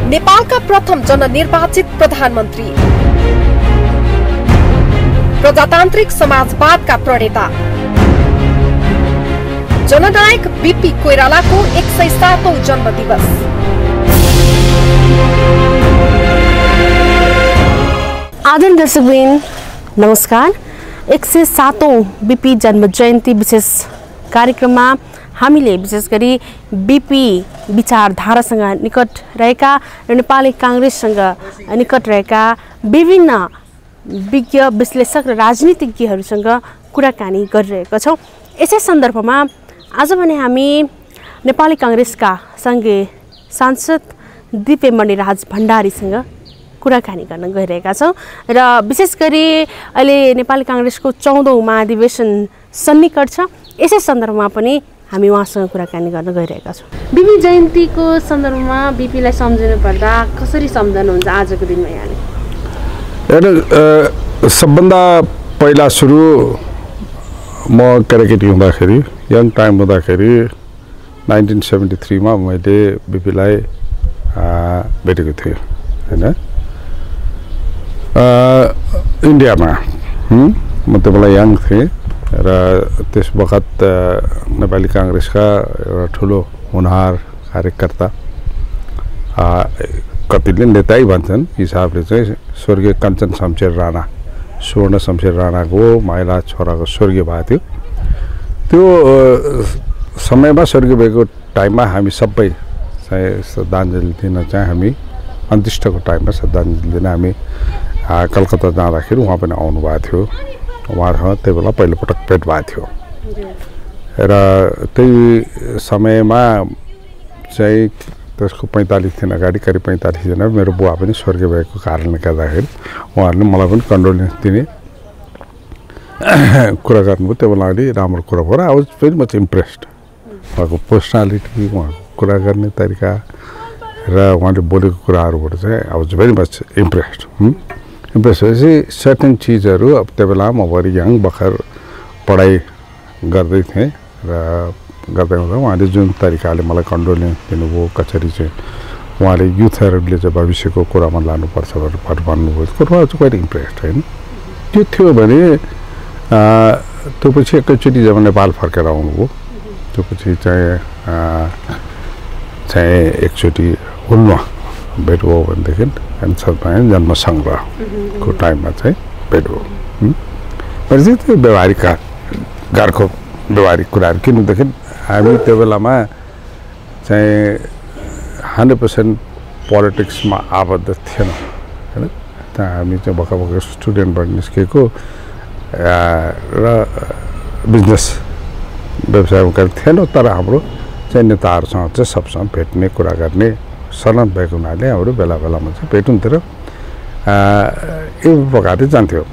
नेपालका प्रथम जननिर्वाचित प्रधानमन्त्री, प्रजातान्त्रिक समाजवादका प्रणेता, जननायक बीपी कोइरालाको 107औं जन्मदिवस। आदरणीय दर्शकवृन्द नमस्कार। 107औं बीपी जन्म जयन्ती विशेष कार्यक्रममा हामीले विशेष गरी बीपी विचारधारासँग निकट रहेका र नेपाली कांग्रेससँग निकट रहेका विभिन्न विज्ञ विश्लेषक र राजनीतिज्ञहरूसँग कुराकानी गरिरहेका छौँ। यसै सन्दर्भमा आज भने हामी नेपाली कांग्रेसका सङ्घीय सांसद दिपेमणि राज भण्डारीसँग कुराकानी गर्न गइरहेका छौँ र विशेष गरी अहिले नेपाली कांग्रेसको 14औं महाधिवेशन सन्निकट छ। यसै सन्दर्भमा पनि हामी उहाँसँग कुराकानी गर्न गइरहेका छौँ। बीपी जयन्तीको सन्दर्भमा बीपीलाई सम्झिनु पर्दा कसरी सम्झनुहुन्छ आजको दिनमा यहाँले? सबभन्दा पहिला सुरु म केटाकेटी हुँदाखेरि यङ टाइम हुँदाखेरि 1973 मा मैले बीपीलाई भेटेको थिएँ हैन, इन्डियामा। म त्यो बेला यङ थिएँ र त्यस बखत नेपाली कांग्रेसका एउटा ठुलो हुनहार कार्यकर्ता, कतिले नेतै भन्छन् हिसाबले चाहिँ स्वर्गीय कञ्चन शमशेर राणा, स्वर्ण शमशेर राणाको माइला छोराको स्वर्गीय भएको थियो। त्यो समयमा स्वर्गीय भएको टाइममा हामी सबै चाहिँ श्रद्धाञ्जली दिन चाहिँ हामी अन्त्येष्टिको टाइममा श्रद्धाञ्जली दिन हामी कलकत्ता जाँदाखेरि उहाँ पनि आउनुभएको थियो। उहाँसँग त्यही बेला पहिलोपटक भेट भएको थियो र त्यही समयमा चाहिँ त्यसको 45 दिन अगाडि करिब 45 दिन मेरो बुवा पनि स्वर्गीय भएको कारणले गर्दाखेरि उहाँहरूले मलाई पनि कन्डोलेन्स दिने कुरा गर्नुभयो। त्यो बेला अलि राम्रो कुरा भयो र I was very much impressed. उहाँको पर्सनालिटी, उहाँको कुरा गर्ने तरिका र उहाँले बोलेको कुराहरूबाट चाहिँ I was very much impressed. Impress भएपछि सर्टेन चिजहरू अब त्यो बेला म भरि यङ भर्खर पढाइ गर्दै थिएँ र गर्दै हुँदा उहाँले जुन तरिकाले मलाई कन्डोलेन्स दिनुभयो, कसरी चाहिँ उहाँले युथहरूले चाहिँ भविष्यको कुरामा लानुपर्छ भनेर भन्नुभयो, कुरामा चाहिँ क्वाइट इम्प्रेस्ड होइन। त्यो थियो भने त्यो पछि एकैचोटि जब नेपाल फर्केर आउनुभयो, त्यो पछि चाहिँ एकचोटि हुल्मा भेट भयो भनेदेखि जन्म सङ्ग्रहको टाइममा चाहिँ भेट भयो। भनेपछि त्यो व्यवहारिक घरको व्यवहारिक कुराहरू, किनदेखि हामी त्यो बेलामा चाहिँ 100% पोलिटिक्समा आबद्ध थिएन होइन। त्यहाँ हामी चाहिँ भर्खर स्टुडेन्टबाट निस्केको र बिजनेस व्यवसायमा थिएन, तर हाम्रो चाहिँ नेताहरूसँग चाहिँ सबसँग भेट्ने कुरा गर्ने सनद भएको हुनाले हाम्रो बेला बेलामा चाहिँ भेट हुन्थ्यो र यो प्रकारले जान्थ्यो।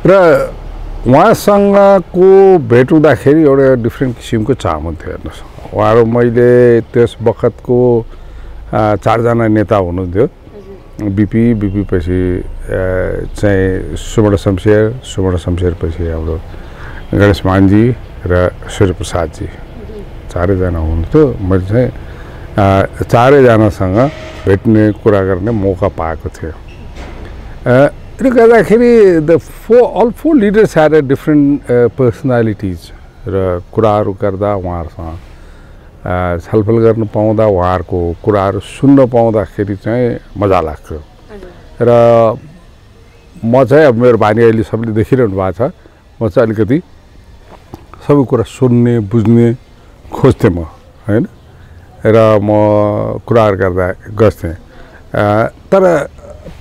र उहाँसँगको भेट हुँदाखेरि एउटा डिफ्रेन्ट किसिमको चाम हुन्थ्यो। हेर्नुहोस्, उहाँहरू मैले त्यस बखतको 4 जना नेता हुनुहुन्थ्यो। बीपी पछि चाहिँ सुवर्ण शमशेर पछि हाम्रो गणेश मानजी र सूर्यप्रसादजी, 4 जना हुनुहुन्थ्यो। मैले चाहिँ 4 जनासँग भेट्ने कुरा गर्ने मौका पाएको थियो। यसले गर्दाखेरि all four leaders had a different personalities र कुराहरू गर्दा उहाँहरूसँग छलफल गर्न पाउँदा, उहाँहरूको कुराहरू सुन्न पाउँदाखेरि चाहिँ मजा लाग्थ्यो। र म चाहिँ अब मेरो बानी अहिले सबले देखिरहनु भएको छ, म चाहिँ अलिकति सबै कुरा सुन्ने बुझ्ने खोज्थेँ म होइन, र म कुराहरू गर्दा गर्थेँ। तर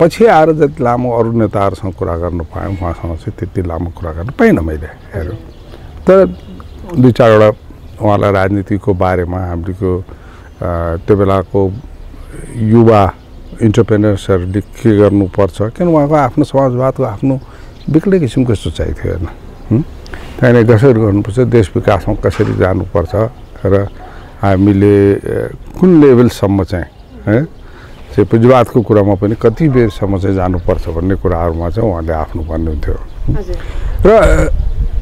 पछि आएर जति लामो अरू नेताहरूसँग कुरा गर्नु पाएँ, उहाँसँग चाहिँ त्यति लामो कुरा गर्न पाइनँ मैले हेरौँ। तर 2-4वटा उहाँलाई राजनीतिको बारेमा हाम्रो त्यो बेलाको युवा इन्टरप्रेनर्सहरूले के गर्नुपर्छ, किन उहाँको आफ्नो समाजवादको आफ्नो बेग्लै किसिमको सोचाइ थियो होइन। त्यहाँनिर कसरी गर्नुपर्छ, देश विकासमा कसरी जानुपर्छ र हामीले कुन लेभलसम्म चाहिँ चाहिँ पुँजीवादको कुरामा पनि कति बेरसम्म चाहिँ जानुपर्छ भन्ने कुराहरूमा चाहिँ उहाँले आफ्नो भन्नुहुन्थ्यो। र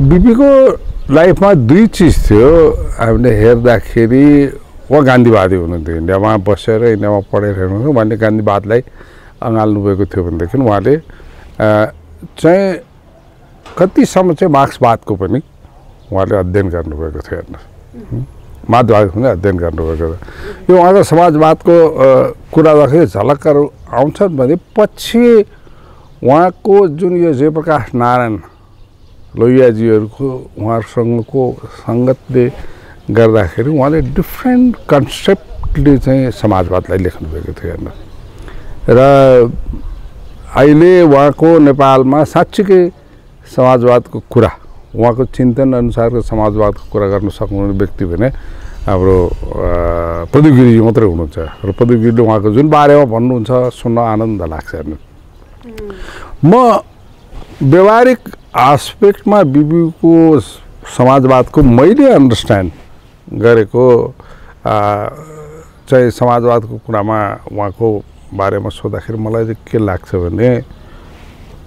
बीपीको लाइफमा 2 चिज थियो हामीले हेर्दाखेरि। उहाँ गान्धीवादी हुनुहुन्थ्यो इन्डियामा बसेर इन्डियामा पढेर हेर्नुहुन्थ्यो उहाँले गान्धीवादलाई अँगाल्नु भएको थियो भनेदेखि उहाँले चाहिँ कतिसम्म चाहिँ मार्क्सवादको पनि उहाँले अध्ययन गर्नुभएको थियो हेर्नुहोस् मार्क्सवादको पनि अध्ययन गर्नुभएको थियो यो उहाँको समाजवादको कुरा गर्दाखेरि झलकहरू आउँछन् भने पछि उहाँको जुन यो जयप्रकाश नारायण लोहियाजीहरूको उहाँहरूसँगको सङ्गतले गर्दाखेरि उहाँले डिफ्रेन्ट कन्सेप्टले चाहिँ समाजवादलाई लेख्नुभएको थियो हेर्नु र अहिले उहाँको नेपालमा साँच्चीकै समाजवादको कुरा उहाँको चिन्तन अनुसारको समाजवादको कुरा गर्न सक्नुहुने व्यक्ति भने हाम्रो प्रदीप गिरिजी मात्रै हुनुहुन्छ र प्रदीप गिरीले उहाँको जुन बारेमा भन्नुहुन्छ सुन्न आनन्द लाग्छ हेर्नु म व्यवहारिक आस्पेक्टमा बिबीको समाजवादको मैले अन्डरस्ट्यान्ड गरेको चाहिँ समाजवादको कुरामा उहाँको बारेमा सोद्धाखेरि मलाई चाहिँ के लाग्छ भने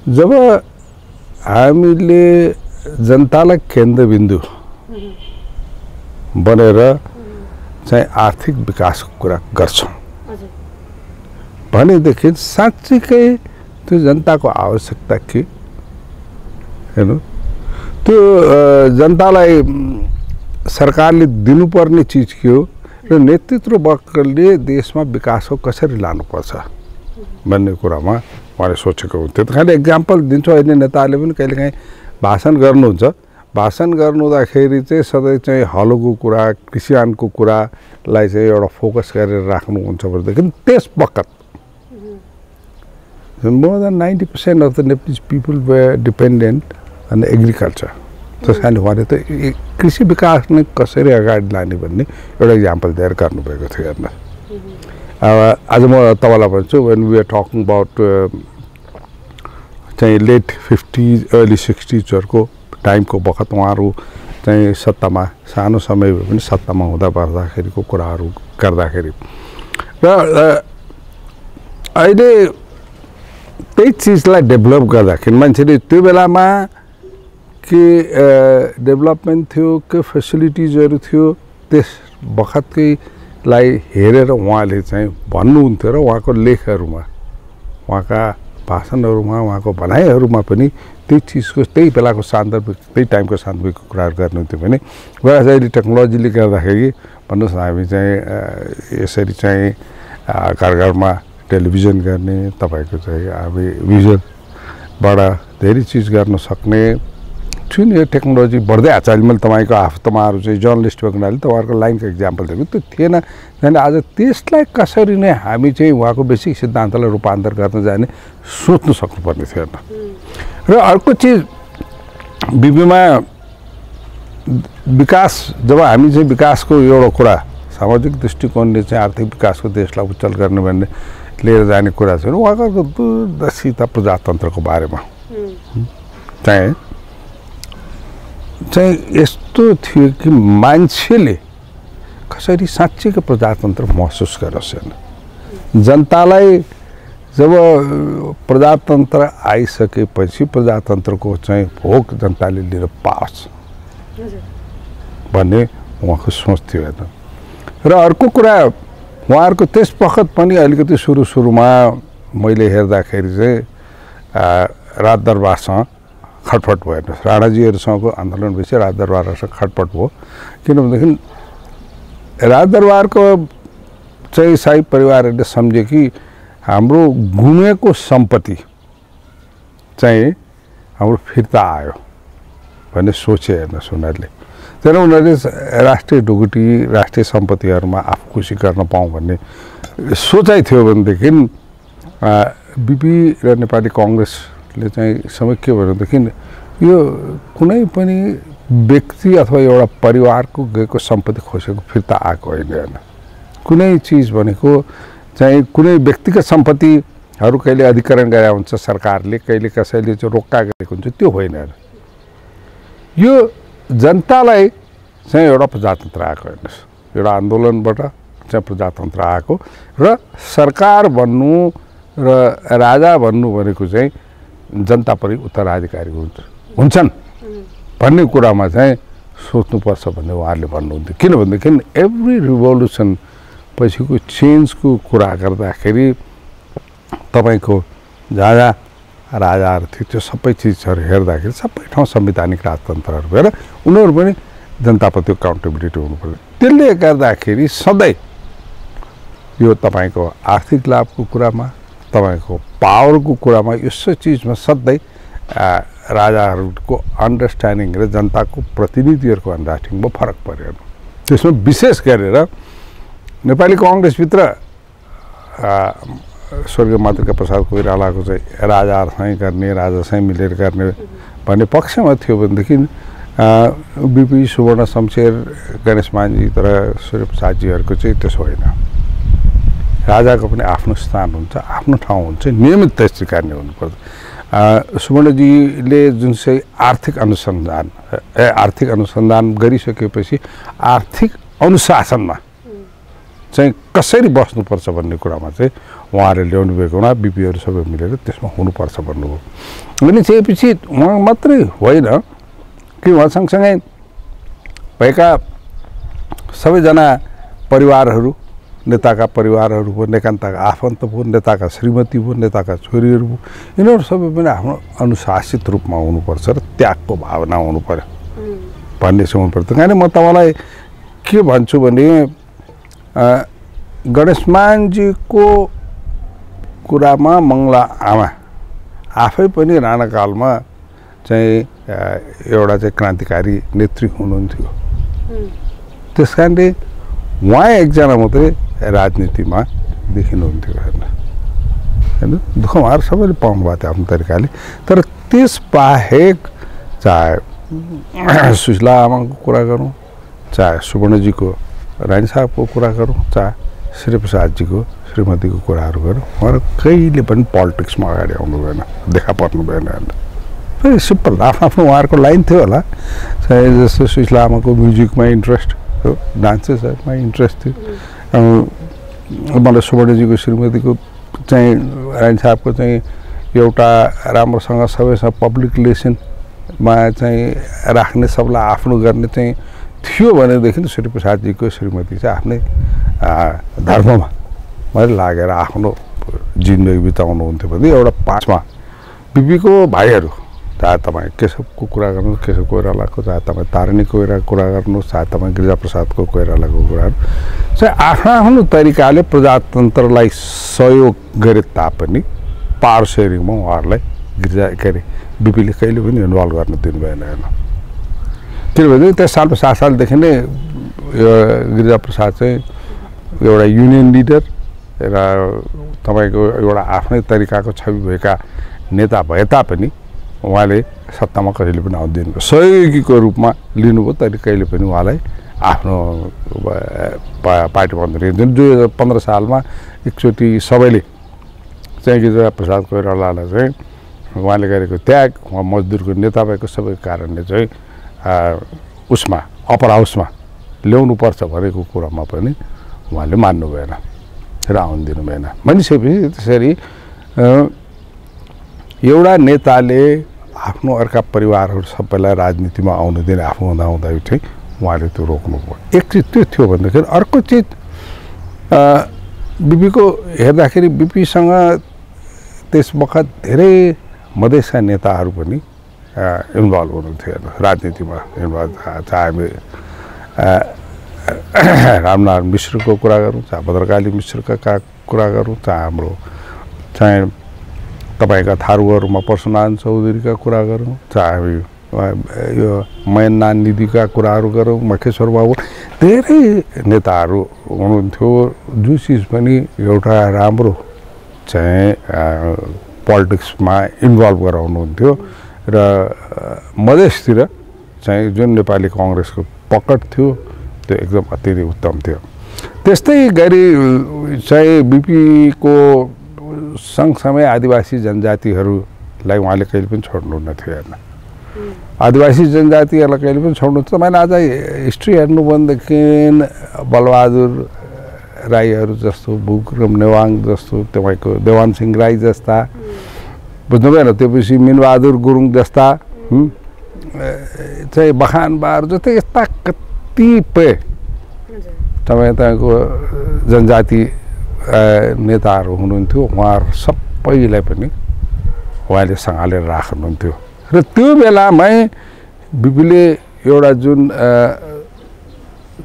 जब हामीले जनतालाई केन्द्रबिन्दु बनेर चाहिँ आर्थिक विकासको कुरा गर्छौँ भनेदेखि साँच्चीकै त्यो जनताको आवश्यकता के हेर्नु त्यो जनतालाई सरकारले दिनुपर्ने चिज के हो र नेतृत्व वर्गले देशमा विकासको कसरी लानुपर्छ भन्ने कुरामा उहाँले सोचेको हुन्थ्यो खालि एक्जाम्पल दिन्छु अहिले नेताहरूले पनि कहिलेकाहीँ भाषण गर्नुहुन्छ भाषण गर्नुहुँदाखेरि चाहिँ सधैँ चाहिँ हलोको कुरा किसानको कुरालाई चाहिँ एउटा फोकस गरेर राख्नुहुन्छ भनेदेखि त्यस बखत more than 90% of the Nepalese people were dependent on agriculture. त्यस कारणले उहाँले त कृषि विकास नै कसरी अगाडि लाने भन्ने एउटा इक्जाम्पल दिएर गर्नुभएको थियो हेर्नु आज म तपाईँलाई भन्छु when we are talking about चाहिँ लेट 50s early 60sहरूको टाइमको बखत उहाँहरू चाहिँ सत्तामा सानो समय भए पनि सत्तामा हुँदा पर्दाखेरिको कुराहरू गर्दाखेरि र अहिले त्यही चिजलाई डेभलप गर्दाखेरि मान्छेले त्यो बेलामा के डेभलपमेन्ट थियो के फेसिलिटिजहरू थियो त्यस बखतकैलाई हेरेर उहाँले चाहिँ भन्नुहुन्थ्यो र उहाँको लेखहरूमा उहाँका भाषणहरूमा उहाँको भनाइहरूमा पनि त्यही चिजको त्यही बेलाको सान्दर्भिक त्यही टाइमको सान्दर्भिक कुराहरू गर्नुहुन्थ्यो भने वयस अहिले टेक्नोलोजीले गर्दाखेरि भन्नुहोस् न हामी चाहिँ यसरी चाहिँ घरमा टेलिभिजन गर्ने तपाईँको चाहिँ अब भिजुअलबाट धेरै चिज गर्न सक्ने जुन यो टेक्नोलोजी बढ्दै आएको छ अहिले मैले तपाईँहरू चाहिँ जर्नलिस्ट भएको हुनाले तपाईँहरूको लाइनको इक्जाम्पल दिएको त्यो थिएन त्यहाँदेखि आज त्यसलाई कसरी नै हामी चाहिँ उहाँको बेसिक सिद्धान्तलाई रूपान्तर गर्न जाने सोच्नु सक्नुपर्ने थियो र अर्को चिज बिबीमा विकास जब हामी चाहिँ विकासको एउटा कुरा सामाजिक दृष्टिकोणले चाहिँ आर्थिक विकासको देशलाई उच्चल गर्ने भन्ने लिएर जाने कुरा छ उहाँको दूरदर्शिता प्रजातन्त्रको बारेमा चाहिँ यस्तो थियो कि मान्छेले कसरी साँच्चैको प्रजातन्त्र महसुस गरोस् होइन जनतालाई जब प्रजातन्त्र आइसकेपछि प्रजातन्त्रको चाहिँ भोग जनताले लिएर पाओस् भन्ने उहाँको सोच थियो होइन र अर्को कुरा उहाँहरूको त्यस बखत पनि अलिकति सुरुमा मैले हेर्दाखेरि चाहिँ राजदरबारसँग खटपट भयो हेर्नुहोस् राणाजीहरूसँगको आन्दोलन भएपछि राजदरबारसँग खटपट भयो किनभनेदेखि राजदरबारको चाहिँ शाही परिवारहरूले सम्झे कि हाम्रो गुमेको सम्पत्ति चाहिँ हाम्रो फिर्ता आयो भन्ने सोचे हेर्नुहोस् उनीहरूले तर उनीहरूले राष्ट्रिय ढुकुटी राष्ट्रिय सम्पत्तिहरूमा आफू खुसी गर्न पाऊँ भन्ने सोचाइ थियो भनेदेखि बिपी र नेपाली कङ्ग्रेसले चाहिँ समय के भनेदेखि यो कुनै पनि व्यक्ति अथवा एउटा परिवारको गएको सम्पत्ति खोसेको फिर्ता आएको होइन होइन कुनै चिज भनेको चाहिँ कुनै व्यक्तिगत सम्पत्तिहरू कहिले अधिकरण गरे हुन्छ सरकारले कहिले कसैले चाहिँ रोक्का गरेको हुन्छ त्यो होइन यो जनतालाई चाहिँ एउटा प्रजातन्त्र आएको हेर्नुहोस् एउटा आन्दोलनबाट चाहिँ प्रजातन्त्र आएको र सरकार भन्नु र राजा भन्नु भनेको चाहिँ जनतापरि उत्तराधिकारी हुन्छन् भन्ने कुरामा चाहिँ सोच्नुपर्छ भन्ने उहाँहरूले भन्नुहुन्थ्यो। किनभनेदेखि एभ्री रिभोल्युसन पछिको चेन्जको कुरा गर्दाखेरि तपाईँको जहाँ जहाँ राजाहरू थियो त्यो सबै चिजहरू हेर्दाखेरि सबै ठाउँ संवैधानिक राजतन्त्रहरू भएर उनीहरू पनि जनताप्रति काउन्टेबिलिटी हुनुपर्छ। त्यसले गर्दाखेरि सधैँ यो तपाईँको आर्थिक लाभको कुरामा तपाईँको पावरको कुरामा यस्तो चिजमा सधैँ राजाहरूको अन्डरस्ट्यान्डिङ र जनताको प्रतिनिधिहरूको अन्डरस्ट्यान्डिङमा फरक परेन। त्यसमा विशेष गरेर नेपाली कङ्ग्रेसभित्र स्वर्गीय मातृका प्रसाद कोइरालाको चाहिँ राजाहरूसँग गर्ने राजासँग मिलेर गर्ने भन्ने पक्षमा थियो भनेदेखि बिपी सुवर्ण शमशेर गणेश मानजी तर सूर्यप्रसादजीहरूको चाहिँ त्यसो होइन। राजाको पनि आफ्नो स्थान हुन्छ, आफ्नो ठाउँ हुन्छ, नियमित स्वीकार्ने हुनुपर्छ। सुवर्णजीले जुन चाहिँ आर्थिक अनुसन्धान गरिसकेपछि आर्थिक अनुशासनमा चाहिँ कसरी बस्नुपर्छ भन्ने कुरामा चाहिँ उहाँहरूले ल्याउनु भएको हुँदा बिपीहरू सबै मिलेर त्यसमा हुनुपर्छ भन्नुभयो। अनि त्यसपछि उहाँ मात्रै होइन कि उहाँ सँगसँगै भएका सबैजना परिवारहरू, नेताका परिवारहरू भयो, नेताका आफन्त भयो, नेताका श्रीमती भयो, नेताका छोरीहरू भयो, यिनीहरू सबै पनि आफ्नो अनुशासित रूपमा हुनुपर्छ र त्यागको भावना हुनु पर्यो भन्ने चाहिँ हुनुपर्छ। किनभने म तपाईँलाई के भन्छु भने गणेशमानजीको कुरामा मङ्गला आमा आफै पनि राणाकालमा चाहिँ एउटा चाहिँ क्रान्तिकारी नेत्री हुनुहुन्थ्यो। त्यस कारणले उहाँ एकजना मात्रै राजनीतिमा देखिनुहुन्थ्यो होइन। दुःख उहाँहरू सबैले पाउनु भएको थियो आफ्नो तरिकाले। तर त्यसबाहेक चाहे सुशीला आमाको कुरा गरौँ, चाहे सुवर्णजीको रानी साहबको कुरा गरौँ, चाहे श्रीप्रसादजीको श्रीमतीको कुराहरू गरौँ, उहाँहरू कहिले पनि पोलिटिक्समा अगाडि आउनु भएन, देखा पर्नु भएन। भेरी सिम्पल आफ्नो आफ्नो उहाँहरूको लाइन थियो होला। चाहे जस्तो सुशीला आमाको म्युजिकमा इन्ट्रेस्ट हो, डान्सेसमा इन्ट्रेस्ट थियो। मलाई सुवर्णजीको श्रीमतीको चाहिँ रानी साहबको चाहिँ एउटा राम्रोसँग सबैसँग पब्लिक रिलेसनमा चाहिँ राख्ने, सबलाई आफ्नो गर्ने चाहिँ थियो भनेदेखि सूर्यप्रसादजीको श्रीमती चाहिँ आफ्नै धर्ममा मैले लागेर आफ्नो जिन्दगी बिताउनुहुन्थ्यो भने एउटा पाँचमा बिपीको भाइहरू, चाहे तपाईँ केशवको कुरा गर्नुहोस्, केशव कोइरालाको, चाहे तपाईँ तारिणी कोइरालाको कुरा गर्नुहोस्, चाहे तपाईँ गिरिजाप्रसादको कोइरालाको कुराहरू चाहिँ आफ्नो आफ्नो तरिकाले प्रजातन्त्रलाई सहयोग गरे तापनि पावर सेयरिङमा उहाँहरूलाई के अरे बिपीले कहिले पनि इन्भल्भ गर्न दिनु भएन होइन। किनभने त्यस सालको 7 सालदेखि नै गिरिजाप्रसाद चाहिँ एउटा युनियन लिडर र तपाईँको एउटा आफ्नै तरिकाको छवि भएका नेता भए तापनि उहाँले सत्तामा कहिले पनि आउँदैन, सहयोगीको रूपमा लिनुभयो। तर कहिले पनि उहाँलाई आफ्नो पार्टीमा जुन 2015 सालमा एकचोटि सबैले चाहिँ गिरिजाप्रसाद कोइरालालाई चाहिँ उहाँले गरेको त्याग, उहाँ मजदुरको नेता भएको सबै कारणले चाहिँ उसमा अप्पर हाउसमा ल्याउनुपर्छ भनेको कुरामा पनि उहाँले मान्नु भएन र आउनु दिनु भएन। भनिसकेपछि त्यसरी एउटा नेताले आफ्नो अर्का परिवारहरू सबैलाई राजनीतिमा आउनु दिने आफू हुँदा चाहिँ उहाँले त्यो रोक्नु भयो। एक चिज त्यो थियो भनेदेखि अर्को चिज बिपीको हेर्दाखेरि बिपीसँग त्यस बखत धेरै मधेसका नेताहरू पनि इन्भल्भ हुनुहुन्थ्यो राजनीतिमा इन्भल्भ। चाहे रामनारायण मिश्रको कुरा गरौँ, चाहे भद्रकाली मिश्रका कुरा गरौँ, चाहे हाम्रो चाहे तपाईँका थारूहरूमा परशुराम चौधरीका कुरा गरौँ, चाहे यो मयनान निधिका कुराहरू गरौँ, मखेश्वर बाबु, धेरै नेताहरू हुनुहुन्थ्यो जो चिज पनि एउटा राम्रो चाहिँ पोलिटिक्समा इन्भल्भ गराउनुहुन्थ्यो र मधेसतिर चाहिँ जुन नेपाली कङ्ग्रेसको पकड थियो त्यो एकदम अति नै उत्तम थियो। त्यस्तै गरी चाहिँ बिपीको सँगसँगै आदिवासी जनजातिहरूलाई उहाँले कहिले पनि छोड्नुहुन्न थियो हेर्न। आदिवासी जनजातिहरूलाई कहिले पनि छोड्नु, तपाईँले आज हिस्ट्री हेर्नु भनेदेखि बलबहादुर राईहरू जस्तो, भुक्रम नेवाङ जस्तो, तपाईँको देवान सिंह राई जस्ता, बुझ्नुभएन, त्यसपछि मिनबहादुर गुरुङ जस्ता चाहिँ बखानबार जस्तै यस्ता कतिपय तपाईँको जनजाति नेताहरू हुनुहुन्थ्यो उहाँहरू सबैलाई पनि उहाँले सँगालेर राख्नुहुन्थ्यो र त्यो बेलामै बिपीले एउटा जुन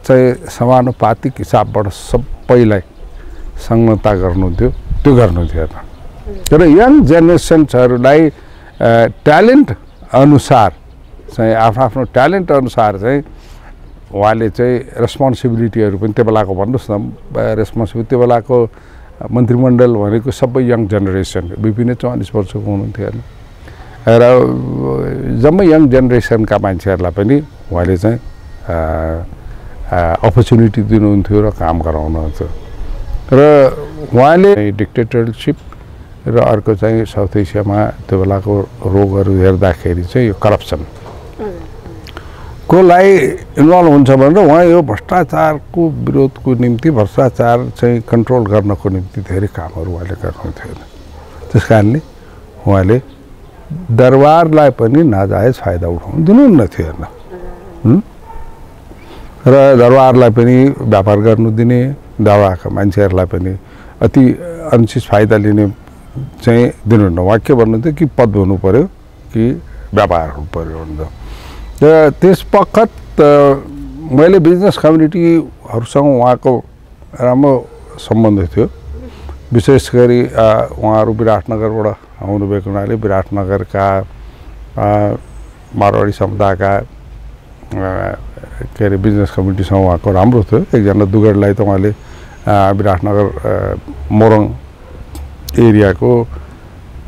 चाहिँ समानुपातिक हिसाबबाट सबैलाई संलग्नता गर्नुहुन्थ्यो त्यो गर्नुहुन्थ्यो तर यङ जेनेरेसन्सहरूलाई ट्यालेन्ट अनुसार चाहिँ आफ्नो ट्यालेन्ट अनुसार चाहिँ उहाँले चाहिँ रेस्पोन्सिबिलिटीहरू पनि त्यो बेलाको भन्नुहोस् न रेस्पोन्सिबिलिटी त्यो बेलाको मन्त्रीमण्डल भनेको सबै यङ जेनेरेसन बिपी नै 44 वर्षको हुनुहुन्थ्यो र जम्मै यङ जेनेरेसनका मान्छेहरूलाई पनि उहाँले चाहिँ अपर्च्युनिटी दिनुहुन्थ्यो र काम गराउनुहुन्थ्यो र उहाँले डिक्टेटरसिप र अर्को चाहिँ साउथ एसियामा त्यो बेलाको रोगहरू हेर्दाखेरि चाहिँ यो करप्सन को लागि इन्भल्भ हुन्छ भनेर उहाँ यो भ्रष्टाचारको विरोधको निम्ति भ्रष्टाचार चाहिँ कन्ट्रोल गर्नको निम्ति धेरै कामहरू उहाँले गर्नुहुन्थ्यो त्यस कारणले उहाँले दरबारलाई पनि नाजायज फाइदा उठाउनु दिनुहुन्न थियो हेर्न र दरबारलाई पनि व्यापार गर्नु दिने दरबारका मान्छेहरूलाई पनि अति अनुचित फाइदा लिने चाहिँ दिनुहुन्न उहाँ के भन्नुहुन्थ्यो कि पद हुनु पर्यो कि व्यापार हुनु पर्यो भन्दा र त्यस बखत मैले बिजनेस कम्युनिटीहरूसँग उहाँको राम्रो सम्बन्ध थियो विशेष गरी उहाँहरू विराटनगरबाट आउनुभएको हुनाले विराटनगरका मारवाडी समुदायका के अरे बिजनेस कम्युनिटीसँग उहाँको राम्रो थियो एकजना दुगरलाई त उहाँले विराटनगर मोरङ एरियाको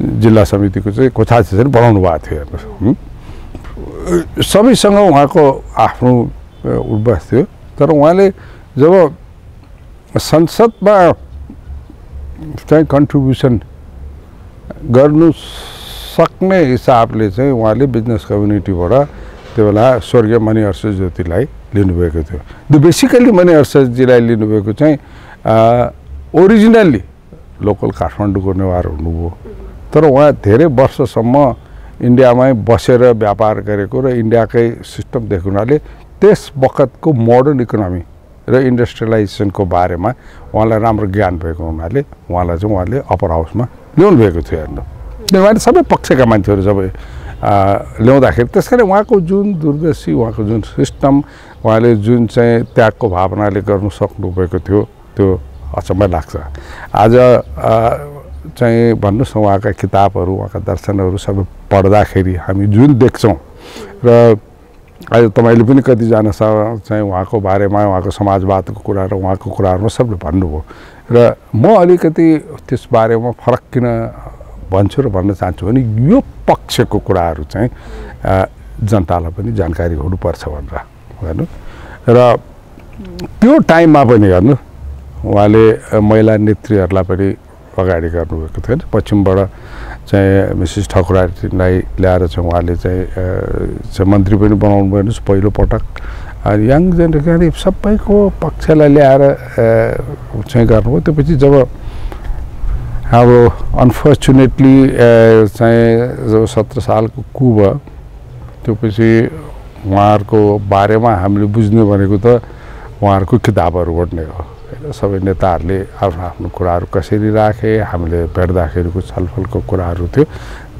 जिल्ला समितिको चाहिँ कोषाध्यक्ष चाहिँ बनाउनु भएको थियो हेर्नुहोस् सबैसँग उहाँको आफ्नो उद्वास थियो तर उहाँले जब संसदमा चाहिँ कन्ट्रिब्युसन गर्नु सक्ने हिसाबले चाहिँ उहाँले बिजनेस कम्युनिटीबाट त्यो बेला स्वर्गीय मणिहर्ष ज्योतिलाई लिनुभएको थियो त्यो बेसिकल्ली मणिहर्षजीलाई लिनुभएको चाहिँ ओरिजिनल्ली लोकल काठमाडौँको नेवार हुनुभयो तर उहाँ धेरै वर्षसम्म इन्डियामै बसेर व्यापार गरेको र इन्डियाकै सिस्टम देखेको हुनाले त्यस बखतको मोडर्न इकोनोमी र इन्डस्ट्रियलाइजेसनको बारेमा उहाँलाई राम्रो ज्ञान भएको हुनाले उहाँलाई चाहिँ उहाँले अप्पर हाउसमा ल्याउनु भएको थियो हेर्नु उहाँले सबै पक्षका मान्छेहरू सबै ल्याउँदाखेरि त्यस कारण उहाँको जुन दूरदर्शी उहाँको जुन सिस्टम उहाँले जुन चाहिँ त्यागको भावनाले गर्नु सक्नुभएको थियो त्यो अचम्मै लाग्छ आज चाहिँ भन्नुहोस् न उहाँका किताबहरू उहाँका दर्शनहरू सबै पढ्दाखेरि हामी जुन देख्छौँ र आज तपाईँले पनि कतिजना चाहिँ उहाँको बारेमा उहाँको समाजवादको कुरा र उहाँको कुराहरूमा सबले भन्नुभयो र म अलिकति त्यस बारेमा फरक किन भन्छु र भन्न चाहन्छु भने यो पक्षको कुराहरू चाहिँ जनतालाई पनि जानकारी हुनुपर्छ भनेर हेर्नु र त्यो टाइममा पनि हेर्नु उहाँले महिला नेत्रीहरूलाई पनि अगाडि गर्नुभएको थियो पश्चिमबाट चाहिँ मिसेस ठकुरालाई ल्याएर चाहिँ उहाँले चाहिँ मन्त्री पनि बनाउनु भयो पहिलो पटक यङ जेनेरेसन सबैको पक्षलाई ल्याएर चाहिँ गर्नुभयो त्यसपछि जब अब अनफर्चुनेटली चाहिँ जब 17 सालको कु भयो त्यसपछि उहाँहरूको बारेमा हामीले बुझ्ने भनेको त उहाँहरूको किताबहरू पढ्ने हो सबै नेताहरूले आफ्नो आफ्नो कुराहरू कसरी राखे हामीले भेट्दाखेरिको छलफलको कुराहरू थियो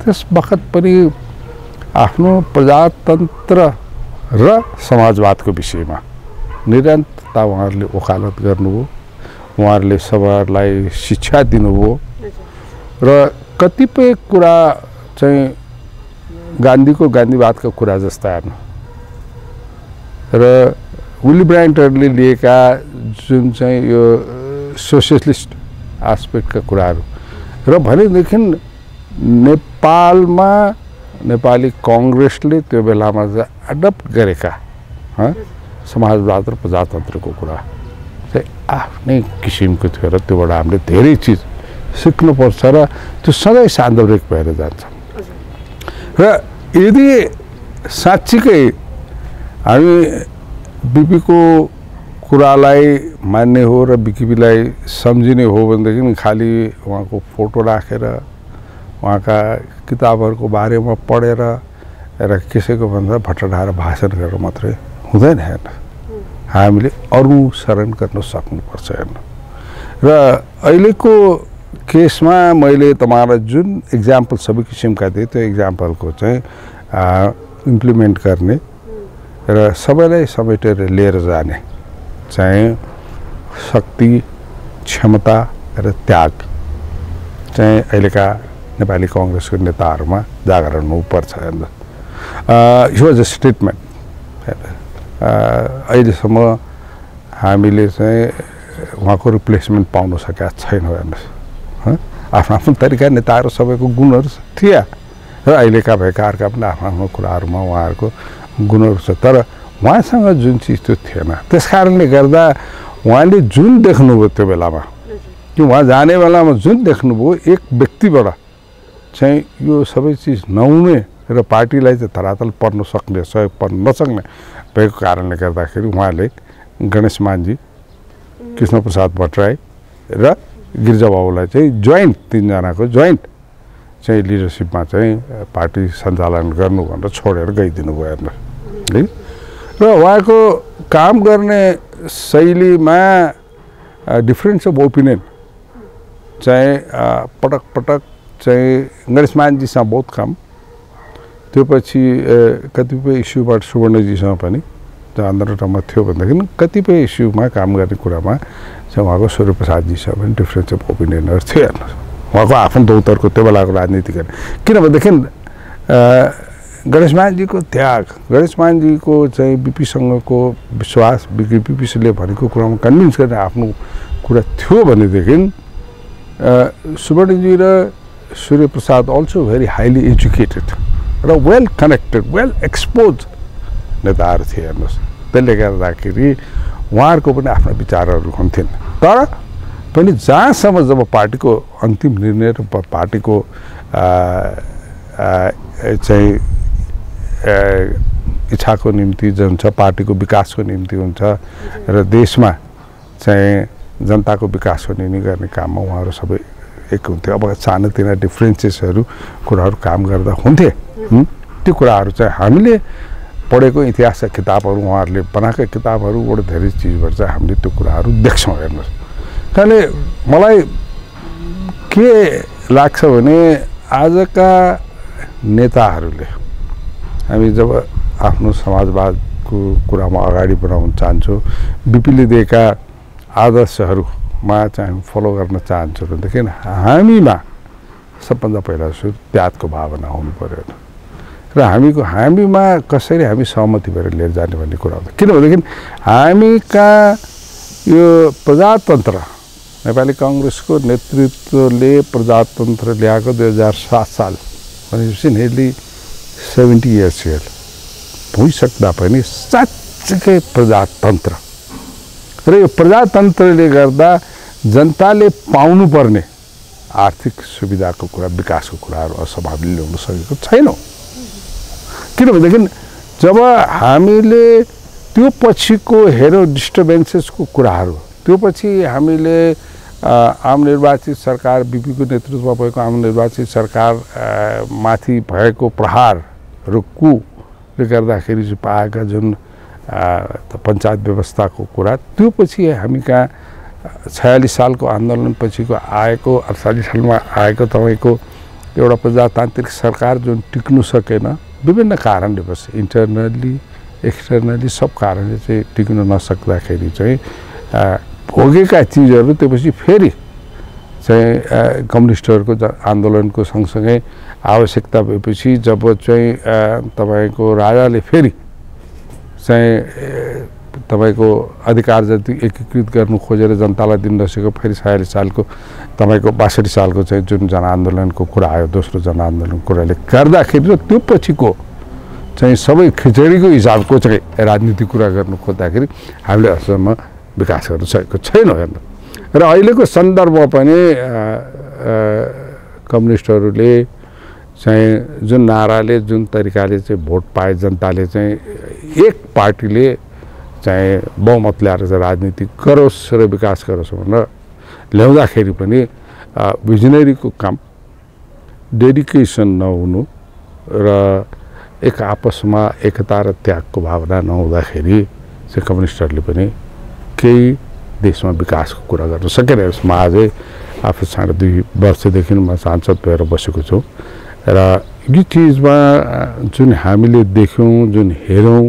त्यस बखत पनि आफ्नो प्रजातन्त्र र समाजवादको विषयमा निरन्तरता उहाँहरूले वकालत गर्नुभयो उहाँहरूले सबैलाई शिक्षा दिनुभयो र कतिपय कुरा चाहिँ गान्धीवादका कुरा जस्ता हेर्नु र विली ब्रान्डहरूले लिएका जुन चाहिँ यो सोसियलिस्ट एस्पेक्टका कुराहरू र भनेदेखि नेपालमा नेपाली कङ्ग्रेसले त्यो बेलामा चाहिँ एडप्ट गरेका समाजवाद र प्रजातन्त्रको कुरा चाहिँ आफ्नै किसिमको थियो र त्योबाट हामीले धेरै चिज सिक्नुपर्छ र त्यो सधैँ सान्दर्भिक भएर जान्छ र यदि साँच्चीकै हामी बिपीको कुरालाई मान्ने हो र बिपीलाई सम्झिने हो भनेदेखि खालि उहाँको फोटो राखेर उहाँका किताबहरूको बारेमा पढेर र कसैको भन्दा भट्टाएर भाषण गरेर मात्रै हुँदैन हेर्नु हामीले अरू शरण गर्न सक्नुपर्छ हेर्नु र अहिलेको केसमा मैले तपाईलाई जुन एक्जाम्पल सबै किसिमका दिएँ त्यो एक्जाम्पलको चाहिँ इम्प्लिमेन्ट गर्ने र सबैलाई समेटेर लिएर जाने चाहिँ शक्ति क्षमता र त्याग चाहिँ अहिलेका नेपाली कांग्रेसको नेताहरूमा जागरण हुनुपर्छ हेर्नु यो वाज अ स्टेटमेन्ट अहिलेसम्म हामीले चाहिँ उहाँको रिप्लेसमेन्ट पाउन सकेका छैनौँ हेर्नुहोस् आफ्नो आफ्नो तरिका नेताहरू सबैको गुणहरू थिए र अहिलेका भएका अर्का पनि आफ्नो आफ्नो कुराहरूमा उहाँहरूको गुणहरू छ तर उहाँसँग जुन चिज त्यो थिएन त्यस कारणले गर्दा उहाँले जुन देख्नुभयो त्यो बेलामा कि उहाँ जाने बेलामा जुन देख्नुभयो एक व्यक्तिबाट चाहिँ यो सबै चिज नहुने र पार्टीलाई चाहिँ धरातल पर्न सक्ने सहयोग पर्न नसक्ने भएको कारणले गर्दाखेरि उहाँले गणेश मानजी कृष्ण प्रसाद भट्टराई र गिरिजाबाबुलाई चाहिँ जोइन्ट तीनजनाको जोइन्ट चाहिँ लिडरसिपमा चाहिँ पार्टी सञ्चालन गर्नु भनेर छोडेर गइदिनु भयो हेर्नु है र उहाँको काम गर्ने शैलीमा डिफरेन्स अफ ओपिनियन चाहिँ पटक पटक चाहिँ गणेश मानजीसँग बहुत काम त्यो पछि कतिपय इस्युबाट सुवर्णजीसँग पनि जहाँ आन्दोलनमा थियो भनेदेखि कतिपय इस्युमा काम गर्ने कुरामा चाहिँ उहाँको सूर्य प्रसादजीसँग पनि डिफरेन्स अफ ओपिनियनहरू थियो हेर्नुहोस् उहाँको आफ्नो दौतरको त्यो बेलाको राजनीति गर्ने किनभनेदेखि गणेश मानजीको त्याग गणेश मानजीको चाहिँ बिपीसँगको विश्वास बिपीले भनेको कुरामा कन्भिन्स गर्ने आफ्नो कुरा थियो भनेदेखि सुवर्णजी र Surya Prasad also very highly educated र वेल कनेक्टेड वेल एक्सपोज नेताहरू थिए हेर्नुहोस् त्यसले गर्दाखेरि उहाँहरूको पनि आफ्ना विचारहरू हुन्थेन तर पनि जहाँसम्म जब पार्टीको अन्तिम निर्णय र पार्टीको चाहिँ इच्छाको निम्ति जुन छ पार्टीको विकासको निम्ति हुन्छ र देशमा चाहिँ जनताको विकास हुने गर्ने काममा उहाँहरू सबै एक हुन्थ्यो अब सानोतिना डिफ्रेन्सेसहरू कुराहरू काम गर्दा हुन्थे त्यो कुराहरू चाहिँ हामीले पढेको इतिहासका किताबहरू उहाँहरूले बनाएका किताबहरूबाट धेरै चिजबाट चाहिँ हामीले त्यो कुराहरू देख्छौँ हेर्नुहोस् कारणले मलाई के लाग्छ भने आजका नेताहरूले हामी जब आफ्नो समाजवादको कुरामा अगाडि बढाउन चाहन्छौँ बिपीले दिएका आदर्शहरूमा चाहिँ हामी फलो गर्न चाहन्छौँ भनेदेखि हामीमा सबभन्दा पहिला सुरु त्यागको भावना हुनु पर्यो र हामीमा कसरी हामी सहमति भएर लिएर जाने भन्ने कुरा हुन्छ किनभनेदेखि हामीका यो प्रजातन्त्र नेपाली कांग्रेसको नेतृत्वले प्रजातन्त्र ल्याएको 2007 साल भनेपछि नियरली 70 इयर्स भइसक्दा पनि साँच्चै प्रजातन्त्र र यो प्रजातन्त्रले गर्दा जनताले पाउनुपर्ने आर्थिक सुविधाको कुरा विकासको कुराहरू असम्भावित ल्याउन सकेको छैनौँ किनभनेदेखि जब हामीले त्यो पछिको हेरो डिस्टर्बेन्सेसको कुराहरू त्यो पछि हामीले आम निर्वाचित सरकार बिपीको नेतृत्वमा भएको आम निर्वाचित सरकार माथि भएको प्रहारहरूले गर्दाखेरि चाहिँ पाएका जुन पञ्चायत व्यवस्थाको कुरा त्यो पछि हामी कहाँ 46 सालको आन्दोलन पछिको आएको 48 सालमा आएको तपाईँको एउटा प्रजातान्त्रिक सरकार जुन टिक्नु सकेन विभिन्न कारणले बस इन्टरनली एक्सटर्नली सब कारणले चाहिँ टिक्न नसक्दाखेरि चाहिँ भोगेका चिजहरू त्यसपछि फेरि चाहिँ कम्युनिस्टहरूको आन्दोलनको सँगसँगै आवश्यकता भएपछि जब चाहिँ तपाईँको राजाले फेरि चाहिँ तपाईँको अधिकार जति एकीकृत गर्नु खोजेर जनतालाई दिन नसकेको फेरि 46 सालको तपाईँको 62 सालको चाहिँ जुन जनआन्दोलनको कुरा आयो दोस्रो जनआन्दोलनको कुराले गर्दाखेरि र त्यो पछिको चाहिँ सबै खिचडीको हिसाबको चाहिँ राजनीति कुरा गर्नु खोज्दाखेरि हामीले अहिलेसम्म विकास गर्न सकेको छैनौँ हेर्नु र अहिलेको सन्दर्भमा पनि कम्युनिस्टहरूले चाहिँ जुन नाराले जुन तरिकाले चाहिँ भोट पाए जनताले चाहिँ एक पार्टीले चाहिँ बहुमत ल्याएर चाहिँ राजनीति गरोस् र विकास गरोस् भनेर ल्याउँदाखेरि पनि भिजनरीको काम डेडिकेसन नहुनु र एक आपसमा एकता र त्यागको भावना नहुँदाखेरि चाहिँ कम्युनिस्टहरूले पनि केही देशमा विकासको कुरा गर्न सकेन। यसमा अझै आफू 2.5 वर्षदेखि म सांसद भएर बसेको छु र यो चिजमा जुन हामीले देख्यौँ, जुन हेरौँ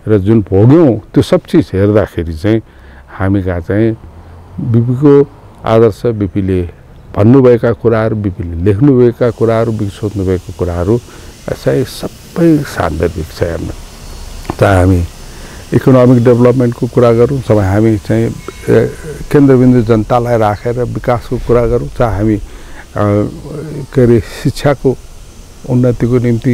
र जुन भोग्यौँ, त्यो सब चिज हेर्दाखेरि चाहिँ हामी कहाँ चाहिँ बिपीको आदर्श, बिपीले भन्नुभएका कुराहरू, बिपीले लेख्नुभएका कुराहरू, बिपी सोच्नुभएको कुराहरू चाहिँ सबै सान्दर्भिक छ। हेर्नु, चाहे हामी इकोनोमिक डेभलपमेन्टको कुरा गरौँ, चाहे हामी चाहिँ केन्द्रबिन्दु जनतालाई राखेर विकासको कुरा गरौँ, चाहे हामी के अरे शिक्षाको उन्नतिको निम्ति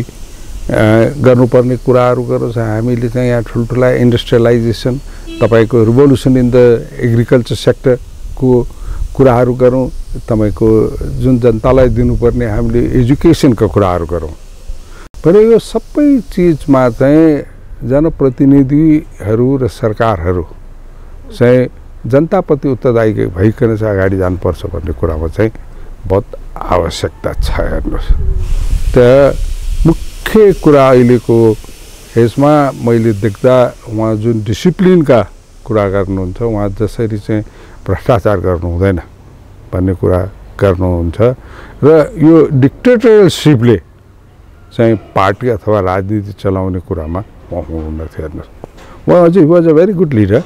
गर्नुपर्ने कुराहरू गरौँ, चाहे हामीले चाहिँ यहाँ ठुल्ठुला इन्डस्ट्रियलाइजेसन, तपाईँको रिभोल्युसन इन द एग्रिकल्चर सेक्टरको कुराहरू गरौँ, तपाईँको जुन जनतालाई दिनुपर्ने हामीले एजुकेसनका कुराहरू गरौँ। तर यो सबै चिजमा चाहिँ जनप्रतिनिधिहरू र सरकारहरू चाहिँ जनताप्रति उत्तरदायी भइकन चाहिँ अगाडि जानुपर्छ भन्ने कुरामा चाहिँ बहुत आवश्यकता छ। हेर्नुहोस्, त मुख्य कुरा अहिलेको यसमा मैले देख्दा उहाँ जुन डिसिप्लिनका कुरा गर्नुहुन्छ, उहाँ जसरी चाहिँ भ्रष्टाचार गर्नु हुँदैन भन्ने कुरा गर्नुहुन्छ र यो डिक्टेटरसिपले चाहिँ पार्टी अथवा राजनीति चलाउने कुरामा उहाँ हुनुहुन्न थियो। हेर्नुहोस्, उहाँ चाहिँ was a very good leader,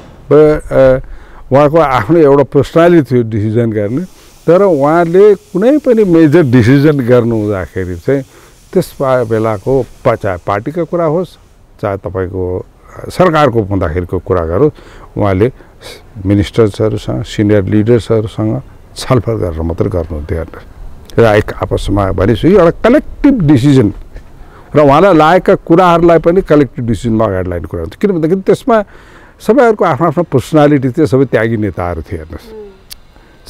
उहाँको आफ्नो एउटा पर्सनालिटी थियो डिसिजन गर्ने, तर उहाँले कुनै पनि मेजर डिसिजन गर्नु हुँदाखेरि चाहिँ त्यस बेलाको चाहे पार्टीको कुरा होस्, चाहे तपाईँको सरकारको हुँदाखेरिको कुरा गरोस्, उहाँले मिनिस्टर्सहरूसँग, सिनियर लिडर्सहरूसँग छलफल गरेर मात्रै गर्नुहुन्थ्यो। हेर्नुहोस्, र एक आपसमा भनेपछि एउटा कलेक्टिभ डिसिजन र उहाँलाई लागेका कुराहरूलाई पनि कलेक्टिभ डिसिजनमा अगाडि लाने कुरा हुन्छ। किन भन्दाखेरि त्यसमा सबैहरूको आफ्नो आफ्नो पर्सनालिटी थियो, सबै त्यागी नेताहरू थिए। हेर्नुहोस्,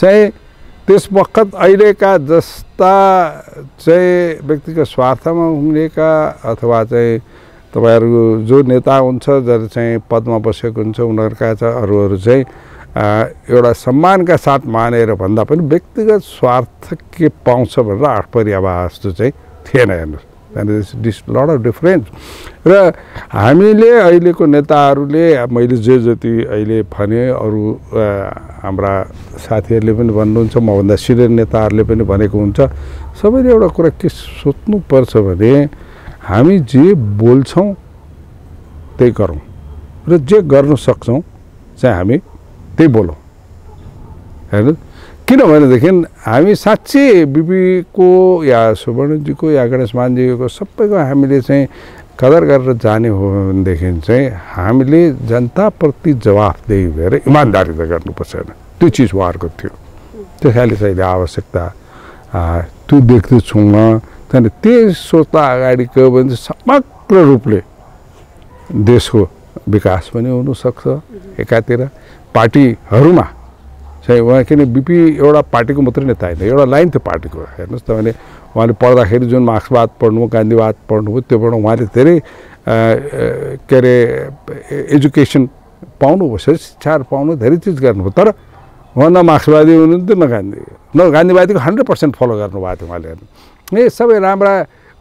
चाहिँ त्यस वखत अहिलेका जस्ता चाहिँ व्यक्तिगत स्वार्थमा हुनेका अथवा चाहिँ तपाईँहरू जो नेता हुन्छ, जसले चाहिँ पदमा बसेको हुन्छ, उनीहरूका चाहिँ अरूहरू चाहिँ एउटा सम्मानका साथ मानेर भन्दा पनि व्यक्तिगत स्वार्थ के पाउँछ भनेर आठपरिया जस्तो चाहिँ थिएन। हेर्नुहोस्, लट अफ डिफरेन्स। र हामीले अहिलेको नेताहरूले मैले जे जति अहिले भने, अरू हाम्रा साथीहरूले पनि भन्नुहुन्छ, मभन्दा सिनियर नेताहरूले पनि भनेको हुन्छ, सबैले एउटा कुरा के सोच्नुपर्छ भने हामी जे बोल्छौँ त्यही गरौँ र जे गर्न सक्छौँ चाहिँ हामी त्यही बोलौँ। हेर्नु, किनभनेदेखि हामी साँच्चै बिपीको या सुवर्णजीको या गणेश मानजीको सबैको हामीले चाहिँ कदर गरेर जाने हो भनेदेखि चाहिँ हामीले जनताप्रति जवाफदेही भएर इमान्दारी त गर्नुपर्छ। त्यो चिज उहाँहरूको थियो, त्यस कारणले चाहिँ अहिले आवश्यकता त्यो देख्दैछु म। त्यहाँदेखि त्यही सोच्दा अगाडि गयो भने समग्र रूपले देशको विकास पनि हुनसक्छ। एकातिर पार्टीहरूमा चाहिँ उहाँ, किन बिपी एउटा पार्टीको मात्रै नेता होइन, एउटा लाइन थियो पार्टीको। हेर्नुहोस्, तपाईँले उहाँले पढ्दाखेरि जुन मार्क्सवाद पढ्नुभयो, गान्धीवाद पढ्नुभयो, त्योबाट उहाँले धेरै के अरे एजुकेसन पाउनुभयो, शिक्षाहरू पाउनु, धेरै चिज गर्नुभयो। तर उहाँ न मार्क्सवादी हुनुहुन्थ्यो न गान्धीवादीको 100% फलो गर्नुभएको थियो उहाँले। यी सबै राम्रा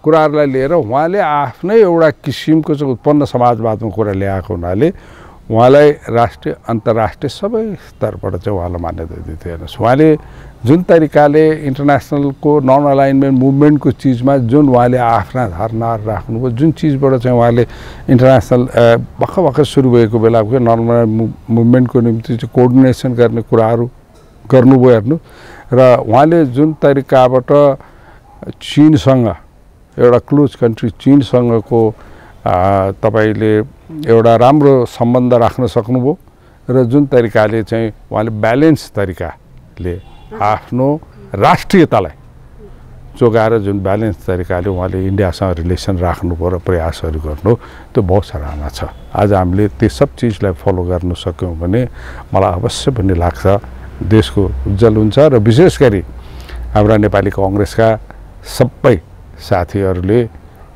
कुराहरूलाई लिएर उहाँले आफ्नै एउटा किसिमको चाहिँ उत्पन्न समाजवादमा कुरा ल्याएको हुनाले उहाँलाई राष्ट्रिय अन्तर्राष्ट्रिय सबै स्तरबाट चाहिँ उहाँलाई मान्यता दिन्थ्यो। हेर्नुहोस्, उहाँले जुन तरिकाले इन्टरनेसनलको नन अलाइनमेन्ट मुभमेन्टको चिजमा जुन उहाँले आफ्ना धारणाहरू राख्नुभयो, जुन चिजबाट चाहिँ उहाँले इन्टरनेसनल भर्खर सुरु भएको बेलाको नन अलाइनमेन्ट मुभमेन्टको निम्ति चाहिँ कोअर्डिनेसन गर्ने कुराहरू गर्नुभयो। हेर्नु, र उहाँले जुन तरिकाबाट चीनसँग एउटा क्लोज कन्ट्री चीनसँगको तपाईले एउटा राम्रो सम्बन्ध राख्न सक्नुभयो र जुन तरिकाले चाहिँ उहाँले ब्यालेन्स तरिकाले आफ्नो राष्ट्रियतालाई जोगाएर जुन ब्यालेन्स तरिकाले उहाँले इन्डियासँग रिलेसन राख्नुभयो र प्रयासहरू गर्नु, त्यो बहुत सराहना छ। आज हामीले त्यो सब चिजलाई फलो गर्न सक्यौँ भने मलाई अवश्य पनि लाग्छ देशको उज्जवल हुन्छ। र विशेष गरी हाम्रा नेपाली कांग्रेसका सबै साथीहरूले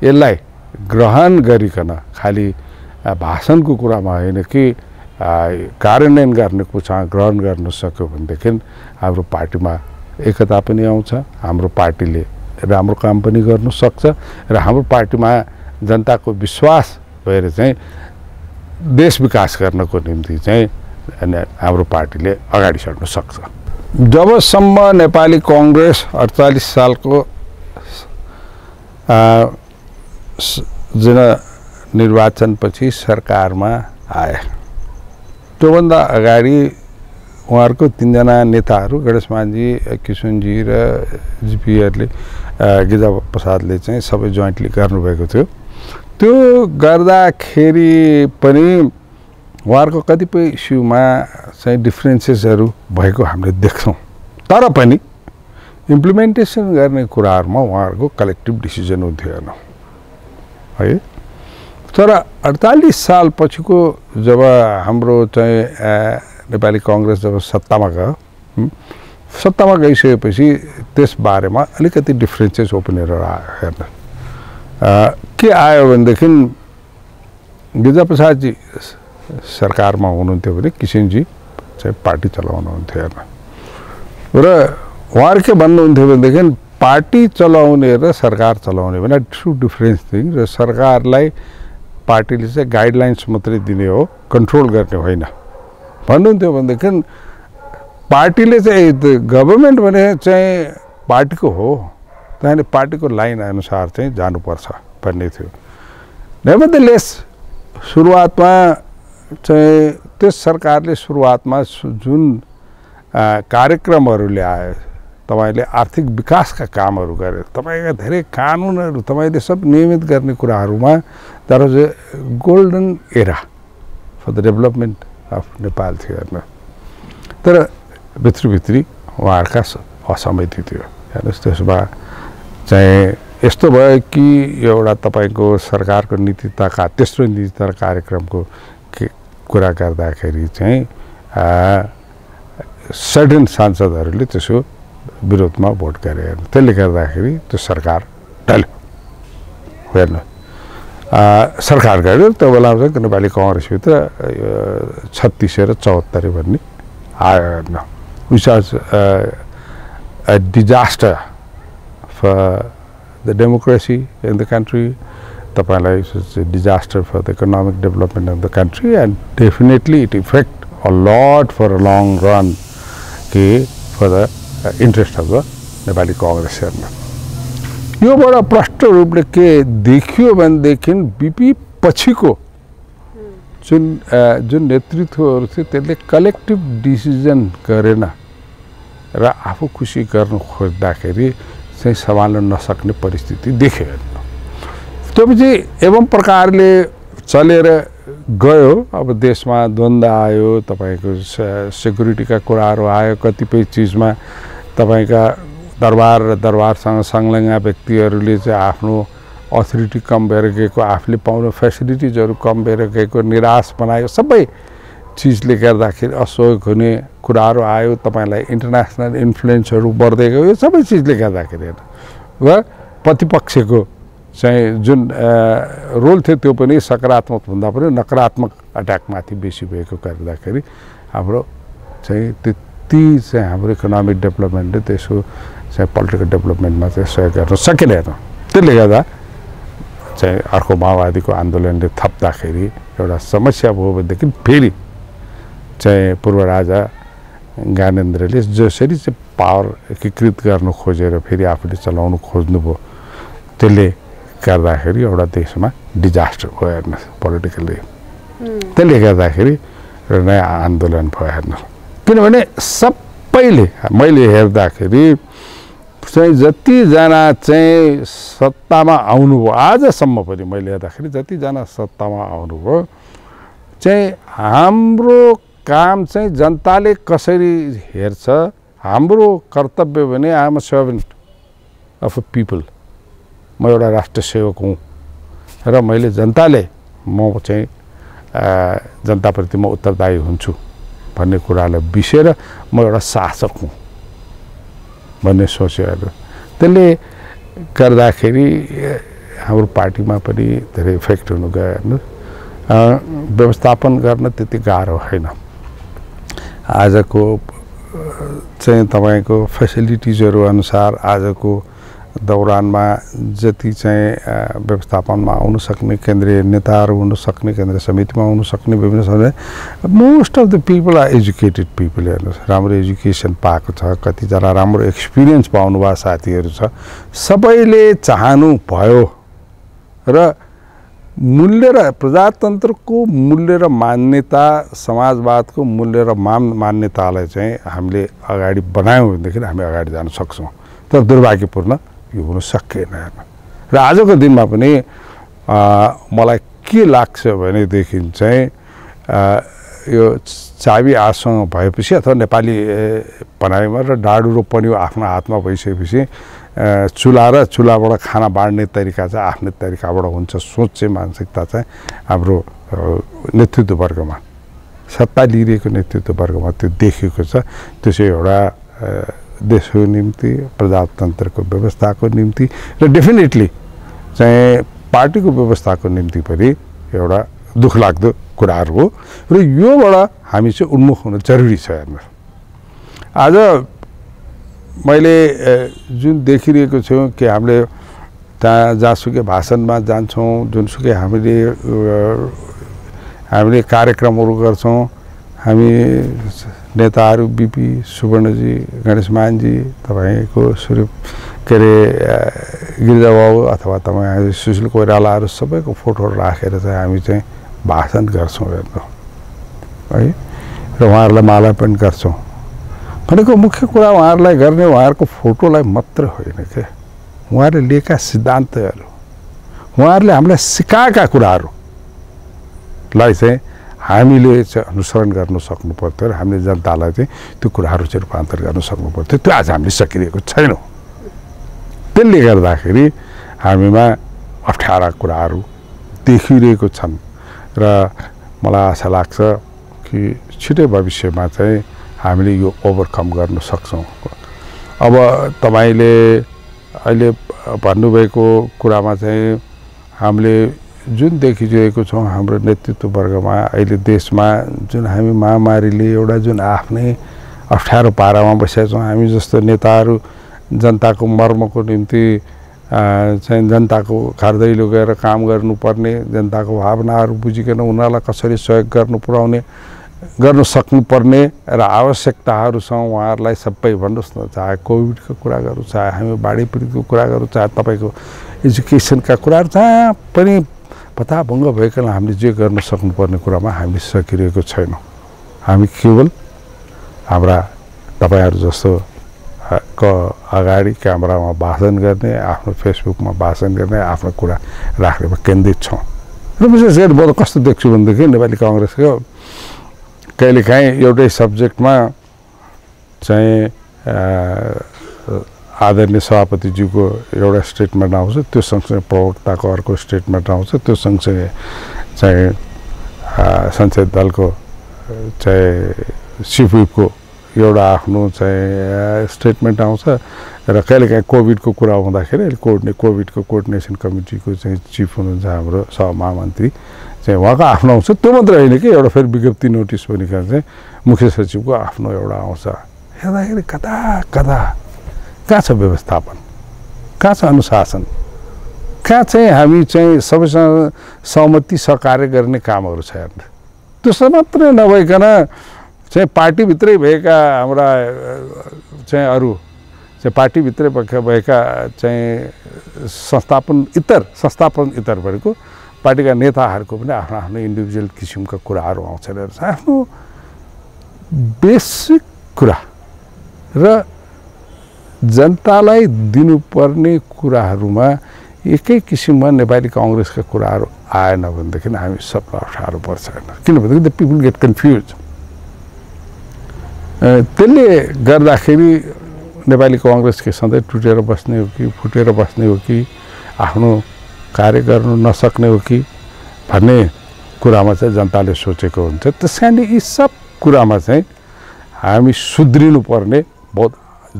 यसलाई ग्रहण गरिकन खाली भाषणको कुरामा होइन कि कार्यान्वयन गर्ने कुरा ग्रहण गर्न सक्यो भनेदेखि हाम्रो पार्टीमा एकता पनि आउँछ, हाम्रो पार्टीले राम्रो काम पनि गर्न सक्छ र हाम्रो पार्टीमा जनताको विश्वास भएर चाहिँ देश विकास गर्नको निम्ति चाहिँ हाम्रो पार्टीले अगाडि सर्न सक्छ। जबसम्म नेपाली कांग्रेस 48 सालको निर्वाचनपछि सरकारमा आए, त्योभन्दा अगाडि उहाँहरूको 3 जना नेताहरू गणेशमानजी, किशनजी र जीपीहरूले गिरिजा प्रसादले चाहिँ सबै जोइन्टली गर्नुभएको थियो। त्यो गर्दाखेरि पनि उहाँहरूको कतिपय इस्युमा चाहिँ डिफ्रेन्सेसहरू भएको हामीले देख्छौँ, तर पनि इम्प्लिमेन्टेसन गर्ने कुराहरूमा उहाँहरूको कलेक्टिभ डिसिजन हुन्थेन है। तर 48 साल पछिको जब हाम्रो चाहिँ नेपाली कांग्रेस जब सत्तामा गयो, सत्तामा गइसकेपछि त्यसबारेमा अलिकति डिफ्रेन्सेस ओपनेर आयो। हेर्नु के आयो भनेदेखि गिरिजा प्रसादजी सरकारमा हुनुहुन्थ्यो भने किशनजी चाहिँ पार्टी चलाउनुहुन्थ्यो। हेर्नु र उहाँहरू के भन्नुहुन्थ्यो भनेदेखि पार्टी चलाउने र सरकार चलाउने भने टु डिफ्रेन्स थिङ। र सरकारलाई पार्टीले चाहिँ गाइडलाइन्स मात्रै दिने हो, कन्ट्रोल गर्ने होइन भन्नुहुन्थ्यो। भनेदेखि पार्टीले चाहिँ गभर्मेन्ट भने चाहिँ पार्टीको हो, त्यहाँदेखि पार्टीको लाइन अनुसार चाहिँ जानुपर्छ भन्ने थियो। नेभरदलेस सुरुवातमा चाहिँ त्यस सरकारले सुरुवातमा जुन कार्यक्रमहरू ल्याए, तपाईले आर्थिक विकासका कामहरू गरे, तपाईका धेरै कानुनहरू तपाईले सब नियमित गर्ने कुराहरूमा that was a golden era for the development of Nepal थियो। हेर्नु तर भित्री उहाँहरूका असमिति थियो। हेर्नुहोस् त्यसमा चाहिँ यस्तो भयो कि एउटा तपाईको सरकारको नीति तथा तेस्रो नीति तथा कार्यक्रमको कुरा गर्दाखेरि चाहिँ सर्टेन सांसदहरूले त्यसको विरोधमा भोट गरे। त्यसले गर्दाखेरि त्यो सरकार टल्यो। हेर्नु सरकार गयो, त्यो बेलामा चाहिँ नेपाली कांग्रेसभित्र 36 र 74 भन्ने आयो। हेर्नु which was a disaster for the democracy in the country. Tapalai is a disaster for the economic development of the country, and definitely it affect a lot for a long run for the interest of the Nepali Congress. यो बडा प्रष्ट रूपले के देखियो भनेदेखि BP पछिको जुन नेतृत्वहरू थियो त्यसले कलेक्टिभ डिसिजन गरेन र आफू खुसी गर्न खोज्दाखेरि चाहिँ सम्हाल्न नसक्ने परिस्थिति देख्यो। त्यसपछि एवं प्रकारले चलेर गयो। अब देशमा द्वन्द्व आयो, तपाईको सेक्युरिटीका कुराहरू आयो, कतिपय चीजमा तपाईका दरबार र दरबारसँग संलग्न व्यक्तिहरूले चाहिँ आफ्नो अथोरिटी कम भएर गएको, आफूले पाउने फेसिलिटिजहरू कम भएर गएको, निराश बनायो। सबै चीजले गर्दाखेरि असहयोग हुने कुराहरू आयो। तपाईलाई इन्टरनेसनल इन्फ्लुएन्सहरू बढ्दै गयो। यो सबै चीजले गर्दाखेरि र प्रतिपक्षको चाहिँ जुन रोल थियो त्यो पनि सकारात्मक भन्दा पनि नकारात्मक अट्याकमाथि बेसी भएको गर्दाखेरि हाम्रो चाहिँ त्यति चाहिँ हाम्रो इकोनोमिक डेभलपमेन्टले त्यसको चाहिँ पोलिटिकल डेभलपमेन्टमा चाहिँ सहयोग गर्न सकेन। त्यसले गर्दा चाहिँ अर्को माओवादीको आन्दोलनले थप्दाखेरि एउटा समस्या भयो भनेदेखि फेरि चाहिँ पूर्व राजा ज्ञानेन्द्रले जसरी चाहिँ पावर एकीकृत गर्न खोजेर फेरि आफूले चलाउनु खोज्नुभयो, त्यसले गर्दाखेरि एउटा देशमा डिजास्टर भयो। हेर्नुहोस् पोलिटिकली त्यसले गर्दाखेरि नयाँ आन्दोलन भयो। हेर्नुहोस् किनभने सबैले मैले हेर्दाखेरि चाहिँ जतिजना चाहिँ सत्तामा आउनुभयो आजसम्म पनि मैले हेर्दाखेरि जतिजना सत्तामा आउनुभयो चाहिँ हाम्रो काम चाहिँ जनताले कसरी हेर्छ, हाम्रो कर्तव्य भने I am a servant of a people, म एउटा राष्ट्र सेवक हुँ र मैले जनताले म चाहिँ जनताप्रति म उत्तरदायी हुन्छु भन्ने कुरालाई बिर्सेर म एउटा शासक हुँ भन्ने सोचेर त्यसले गर्दाखेरि हाम्रो पार्टीमा पनि धेरै इफेक्ट हुनु गयो। हेर्नु व्यवस्थापन गर्न त्यति गाह्रो होइन। आजको चाहिँ तपाईको फेसिलिटिजहरू अनुसार, आजको दौरानमा जति चाहिँ व्यवस्थापनमा आउन सक्ने केन्द्रीय नेताहरू हुन सक्ने केन्द्रीय समितिमा आउन सक्ने विभिन्न समय most of the people are educated people हेर्नुहोस् राम्रो एजुकेसन पाएको छ कतिजना राम्रो एक्सपिरियन्स पाउनुभएको साथीहरू छ सबैले चाहनु भयो र मूल्य र प्रजातन्त्रको मूल्य र मान्यता समाजवादको मूल्य र मान्यतालाई चाहिँ हामीले अगाडि बढायौँ भनेदेखि हामी अगाडि जान सक्छौँ तर दुर्भाग्यपूर्ण यो हुन सकेन र आजको दिनमा पनि मलाई के लाग्छ भनेदेखि चाहिँ यो चाबी आसँग भएपछि अथवा नेपाली बनाइमा र डाडु पनि आफ्नो हातमा भइसकेपछि चुलाबाट खाना बाँड्ने तरिका चाहिँ आफ्नै तरिकाबाट हुन्छ सोच चाहिँ मानसिकता चाहिँ हाम्रो नेतृत्व वर्गमा सत्ता लिइरहेको नेतृत्व वर्गमा त्यो देखिएको छ त्यो चाहिँ एउटा देशको निम्ति प्रजातन्त्रको व्यवस्थाको निम्ति र डेफिनेटली चाहिँ पार्टीको व्यवस्थाको निम्ति पनि एउटा दुःखलाग्दो कुराहरू हो र योबाट हामी चाहिँ उन्मुख हुन जरुरी छ हेर्नुहोस् आज मैले जुन देखिरहेको छु कि हामीले जहाँसुकै भाषणमा जान्छौँ जुनसुकै हामीले कार्यक्रमहरू गर्छौँ हामी नेताहरू बिपी सुवर्णजी गणेशमानजी तपाईँको के अरे गिरिजाबाबु अथवा तपाईँ सुशील कोइरालाहरू सबैको फोटोहरू राखेर चाहिँ हामी चाहिँ भाषण गर्छौँ हेर्नु है र उहाँहरूलाई मालार्पण गर्छौँ भनेको मुख्य कुरा उहाँहरूलाई गर्ने उहाँहरूको फोटोलाई मात्र होइन क्या उहाँहरूले लिएका सिद्धान्तहरू उहाँहरूले हामीलाई सिकाएका कुराहरूलाई चाहिँ हामीले चाहिँ अनुसरण गर्न सक्नु पर्थ्यो र हामीले जनतालाई चाहिँ त्यो कुराहरू चाहिँ रूपान्तर गर्न सक्नु पर्थ्यो त्यो आज हामीले सकिरहेको छैनौँ त्यसले गर्दाखेरि हामीमा अप्ठ्यारा कुराहरू देखिरहेको छन् र मलाई आशा लाग्छ कि छिटै भविष्यमा चाहिँ हामीले यो ओभरकम गर्न सक्छौँ अब तपाईँले अहिले भन्नुभएको कुरामा चाहिँ हामीले जुन देखिरहेको छौँ हाम्रो नेतृत्व वर्गमा अहिले देशमा जुन हामी महामारीले एउटा जुन आफ्नै अप्ठ्यारो पारामा बसेका छौँ हामी जस्तो नेताहरू जनताको मर्मको निम्ति चाहिँ जनताको घर दैलो गएर काम गर्नुपर्ने जनताको भावनाहरू बुझिकन उनीहरूलाई कसरी सहयोग गर्न सक्नुपर्ने र आवश्यकताहरूसँग उहाँहरूलाई सबै भन्नुहोस् न चाहे कोभिडको कुरा गरौँ चाहे हामी बाढी पीडितको कुरा गरौँ चाहे तपाईँको एजुकेसनका कुराहरू जहाँ पनि पत्ताभङ्ग भइकन हामीले जे गर्न सक्नुपर्ने कुरामा हामीले सकिरहेको छैनौँ हामी केवल हाम्रा तपाईँहरू जस्तो अगाडि क्यामेरामा भाषण गर्ने आफ्नो फेसबुकमा भाषण गर्ने आफ्नो कुरा राख्नेमा केन्द्रित छौँ र विशेष गरी म कस्तो देख्छु भनेदेखि नेपाली काङ्ग्रेसको कहिलेकाहीँ एउटै सब्जेक्टमा चाहिँ आदरणीय सभापतिज्यूको एउटा स्टेटमेन्ट आउँछ त्यो सँगसँगै प्रवक्ताको अर्को स्टेटमेन्ट आउँछ त्यो सँगसँगै चाहिँ संसद दलको चाहिँ चिफ व्हिपको एउटा आफ्नो चाहिँ स्टेटमेन्ट आउँछ र कहिलेकाहीँ कोभिडको कुरा हुँदाखेरि अहिले कोभिडको कोअर्डिनेसन कमिटीको चाहिँ चिफ हुनुहुन्छ हाम्रो सहमहामन्त्री चाहिँ उहाँको आफ्नो आउँछ त्यो मात्र होइन कि एउटा फेरि विज्ञप्ति नोटिस भनिकन चाहिँ मुख्य सचिवको आफ्नो एउटा आउँछ हेर्दाखेरि कहाँ छ व्यवस्थापन कहाँ छ अनुशासन कहाँ चाहिँ हामी चाहिँ सबैसँग सहमति सहकार्य गर्ने कामहरू छ हेर्नु त्यसो मात्रै नभइकन चाहिँ पार्टीभित्रै भएका हाम्रा चाहिँ अरू चाहिँ पार्टीभित्रै भएका चाहिँ संस्थापन इतर भनेको पार्टीका नेताहरूको पनि आफ्नो आफ्नो इन्डिभिजुअल किसिमका कुराहरू आउँछन् आफ्नो बेसिक कुरा र जनतालाई दिनुपर्ने कुराहरूमा एकै किसिममा नेपाली काङ्ग्रेसका कुराहरू आएन भनेदेखि हामी सबलाई अप्ठ्यारो पर्छ किनभनेदेखि द पिपल गेट कन्फ्युज त्यसले गर्दाखेरि नेपाली काङ्ग्रेस के सधैँ टुटेर बस्ने हो कि फुटेर बस्ने हो कि आफ्नो कार्य गर्नु नसक्ने हो कि भन्ने कुरामा चाहिँ जनताले सोचेको हुन्छ त्यस कारणले यी सब कुरामा चाहिँ हामी सुध्रिनु पर्ने बहुत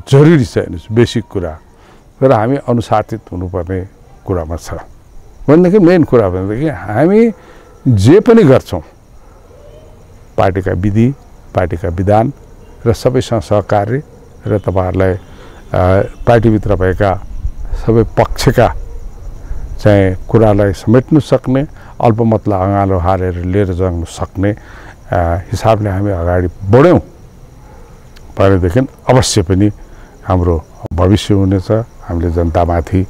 जरुरी छ हेर्नुहोस् बेसिक कुरा र हामी अनुशासित हुनुपर्ने कुरामा छ भनेदेखि मेन कुरा भनेदेखि हामी जे पनि गर्छौँ पार्टीका विधि पार्टीका विधान र सबैसँग सहकार्य र तपाईँहरूलाई पार्टीभित्र भएका सबै पक्षका चाहिँ कुरालाई समेट्न सक्ने, अल्पमतलाई अँगालो हालेर लिएर जान सक्ने हिसाबले हामी अगाडि बढ्यौँ भनेदेखि अवश्य पनि हाम्रो भविष्य हुनेछ। हामीले जनतामाथि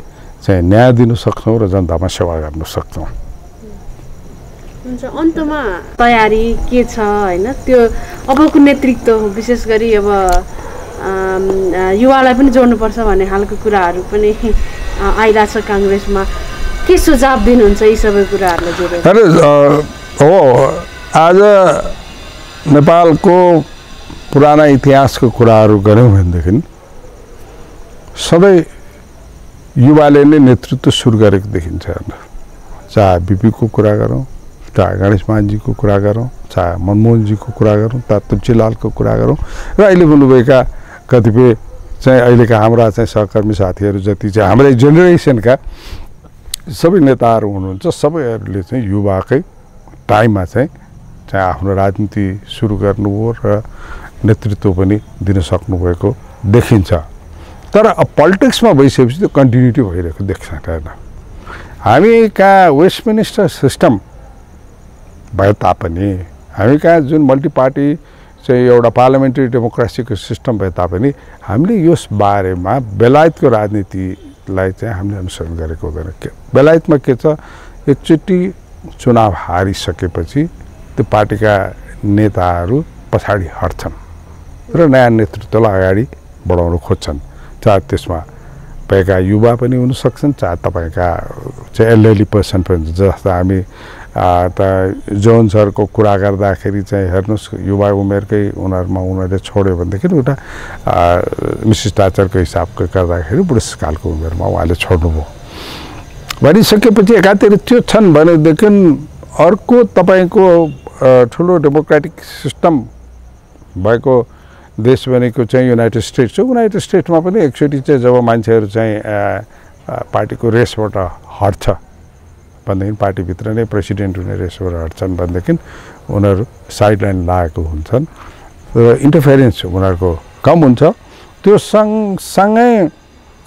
चाहिँ न्याय दिन सक्छौँ र जनतामा सेवा गर्न सक्छौँ। हुन्छ, अन्तमा तयारी के छ हैन, त्यो अबको नेतृत्व विशेष गरी अब युवालाई पनि जोड्नुपर्छ भन्ने खालको कुराहरू पनि आइरहेछ काङ्ग्रेसमा। के सुझाव दिनुहुन्छ यी सबै कुराहरूलाई जोडेर? हो, आज नेपालको पुराना इतिहासको कुराहरू गऱ्यौँ भनेदेखि सधैँ युवाले नै नेतृत्व सुरु गरेको देखिन्छ। चाहे बिपीको कुरा गरौँ, चाहे गणेश मानजीको कुरा गरौँ, चाहे मनमोहनजीको कुरा गरौँ, चाहे तुलसीलालको कुरा गरौँ र अहिले बोल्नुभएका कतिपय चाहिँ अहिलेका हाम्रा चाहिँ सहकर्मी साथीहरू जति चाहिँ हाम्रै जेनेरेसनका सबै नेताहरू हुनुहुन्छ, सबैहरूले चाहिँ युवाकै टाइममा चाहिँ आफ्नो राजनीति सुरु गर्नुभयो र नेतृत्व पनि दिन सक्नुभएको देखिन्छ। तर अब पोलिटिक्समा भइसकेपछि त्यो कन्टिन्युटी भइरहेको देख्छ होइन। हामी कहाँ वेस्टमिनिस्टर सिस्टम भए तापनि, हामी कहाँ जुन मल्टी पार्टी चाहिँ एउटा पार्लियामेन्ट्री डेमोक्रेसीको सिस्टम भए तापनि हामीले यस बारेमा बेलायतको राजनीतिलाई चाहिँ हामीले अनुसरण गरेको हुँदैन। बेलायतमा के छ, एकचोटि चुनाव हारिसकेपछि त्यो पार्टीका नेताहरू पछाडि हट्छन् र नयाँ नेतृत्वलाई अगाडि बढाउन खोज्छन्। चाहे त्यसमा भएका युवा पनि हुन सक्छन्, चाहे तपाईँका चाहिँ एल्डरली पर्सन पनि। जस्तो हामी त जोन सरको कुरा गर्दाखेरि चाहिँ हेर्नुहोस्, युवा उमेरकै उनीहरूले छोड्यो भनेदेखि उता मिसिस टाचरको हिसाबको गर्दाखेरि बुढेसकालको उमेरमा उहाँले छोड्नुभयो भनिसकेपछि एकातिर त्यो छन् भनेदेखि अर्को तपाईँको ठुलो डेमोक्रेटिक सिस्टम भएको देश भनेको चाहिँ युनाइटेड स्टेट्स हो। युनाइटेड स्टेट्समा पनि एकचोटि चाहिँ जब मान्छेहरू चाहिँ पार्टीको रेसबाट हट्छ भनेदेखि, पार्टीभित्र नै प्रेसिडेन्ट हुने रेसबाट हट्छन् भनेदेखि उनीहरू साइडलाइन लागेको हुन्छन् र इन्टरफेरेन्स उनीहरूको कम हुन्छ। त्यो सँगसँगै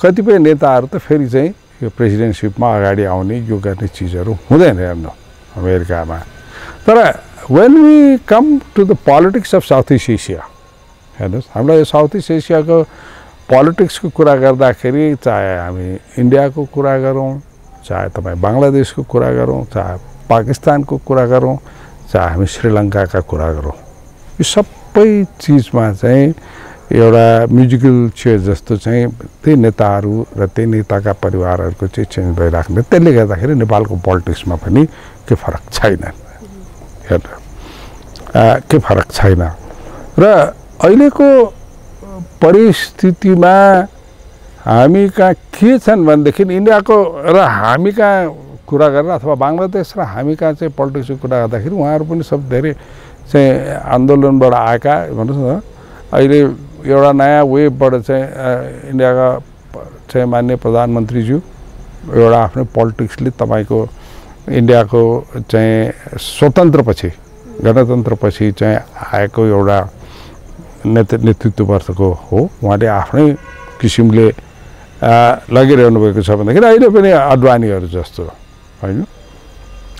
कतिपय नेताहरू त फेरि चाहिँ यो प्रेसिडेन्टसिपमा अगाडि आउने यो गर्ने चिजहरू हुँदैन हेर्नु अमेरिकामा। तर when we come to the politics of South East Asia, हेर्नुहोस् हामीलाई यो साउथ इस्ट एसियाको पोलिटिक्सको कुरा गर्दाखेरि चाहे हामी इन्डियाको कुरा गरौँ, चाहे तपाईँ बङ्गलादेशको कुरा गरौँ, चाहे पाकिस्तानको कुरा गरौँ, चाहे हामी श्रीलङ्काका कुरा गरौँ, यो सबै चिजमा चाहिँ एउटा म्युजिकल चेयर जस्तो चाहिँ त्यही नेताहरू र त्यही नेताका परिवारहरूको चाहिँ चेन्ज भइराख्ने। त्यसले गर्दाखेरि नेपालको पोलिटिक्समा पनि के फरक छैन, हेर्नु के फरक छैन। र अहिलेको परिस्थितिमा हामी कहाँ के छन् भनेदेखि इन्डियाको र हामी कहाँ कुरा गरेर अथवा बङ्गलादेश र हामी कहाँ चाहिँ पोलिटिक्सको कुरा गर्दाखेरि उहाँहरू पनि सब धेरै चाहिँ आन्दोलनबाट आएका भन्नुहोस् न। अहिले एउटा नयाँ वेबबाट चाहिँ इन्डियाका चाहिँ मान्य प्रधानमन्त्रीज्यू एउटा आफ्नो पोलिटिक्सले तपाईँको इन्डियाको चाहिँ स्वतन्त्रपछि गणतन्त्रपछि चाहिँ आएको एउटा नेतृत्ववर्गको हो। उहाँले आफ्नै किसिमले लगिरहनु भएको छ भन्दाखेरि अहिले पनि अडवानीहरू जस्तो होइन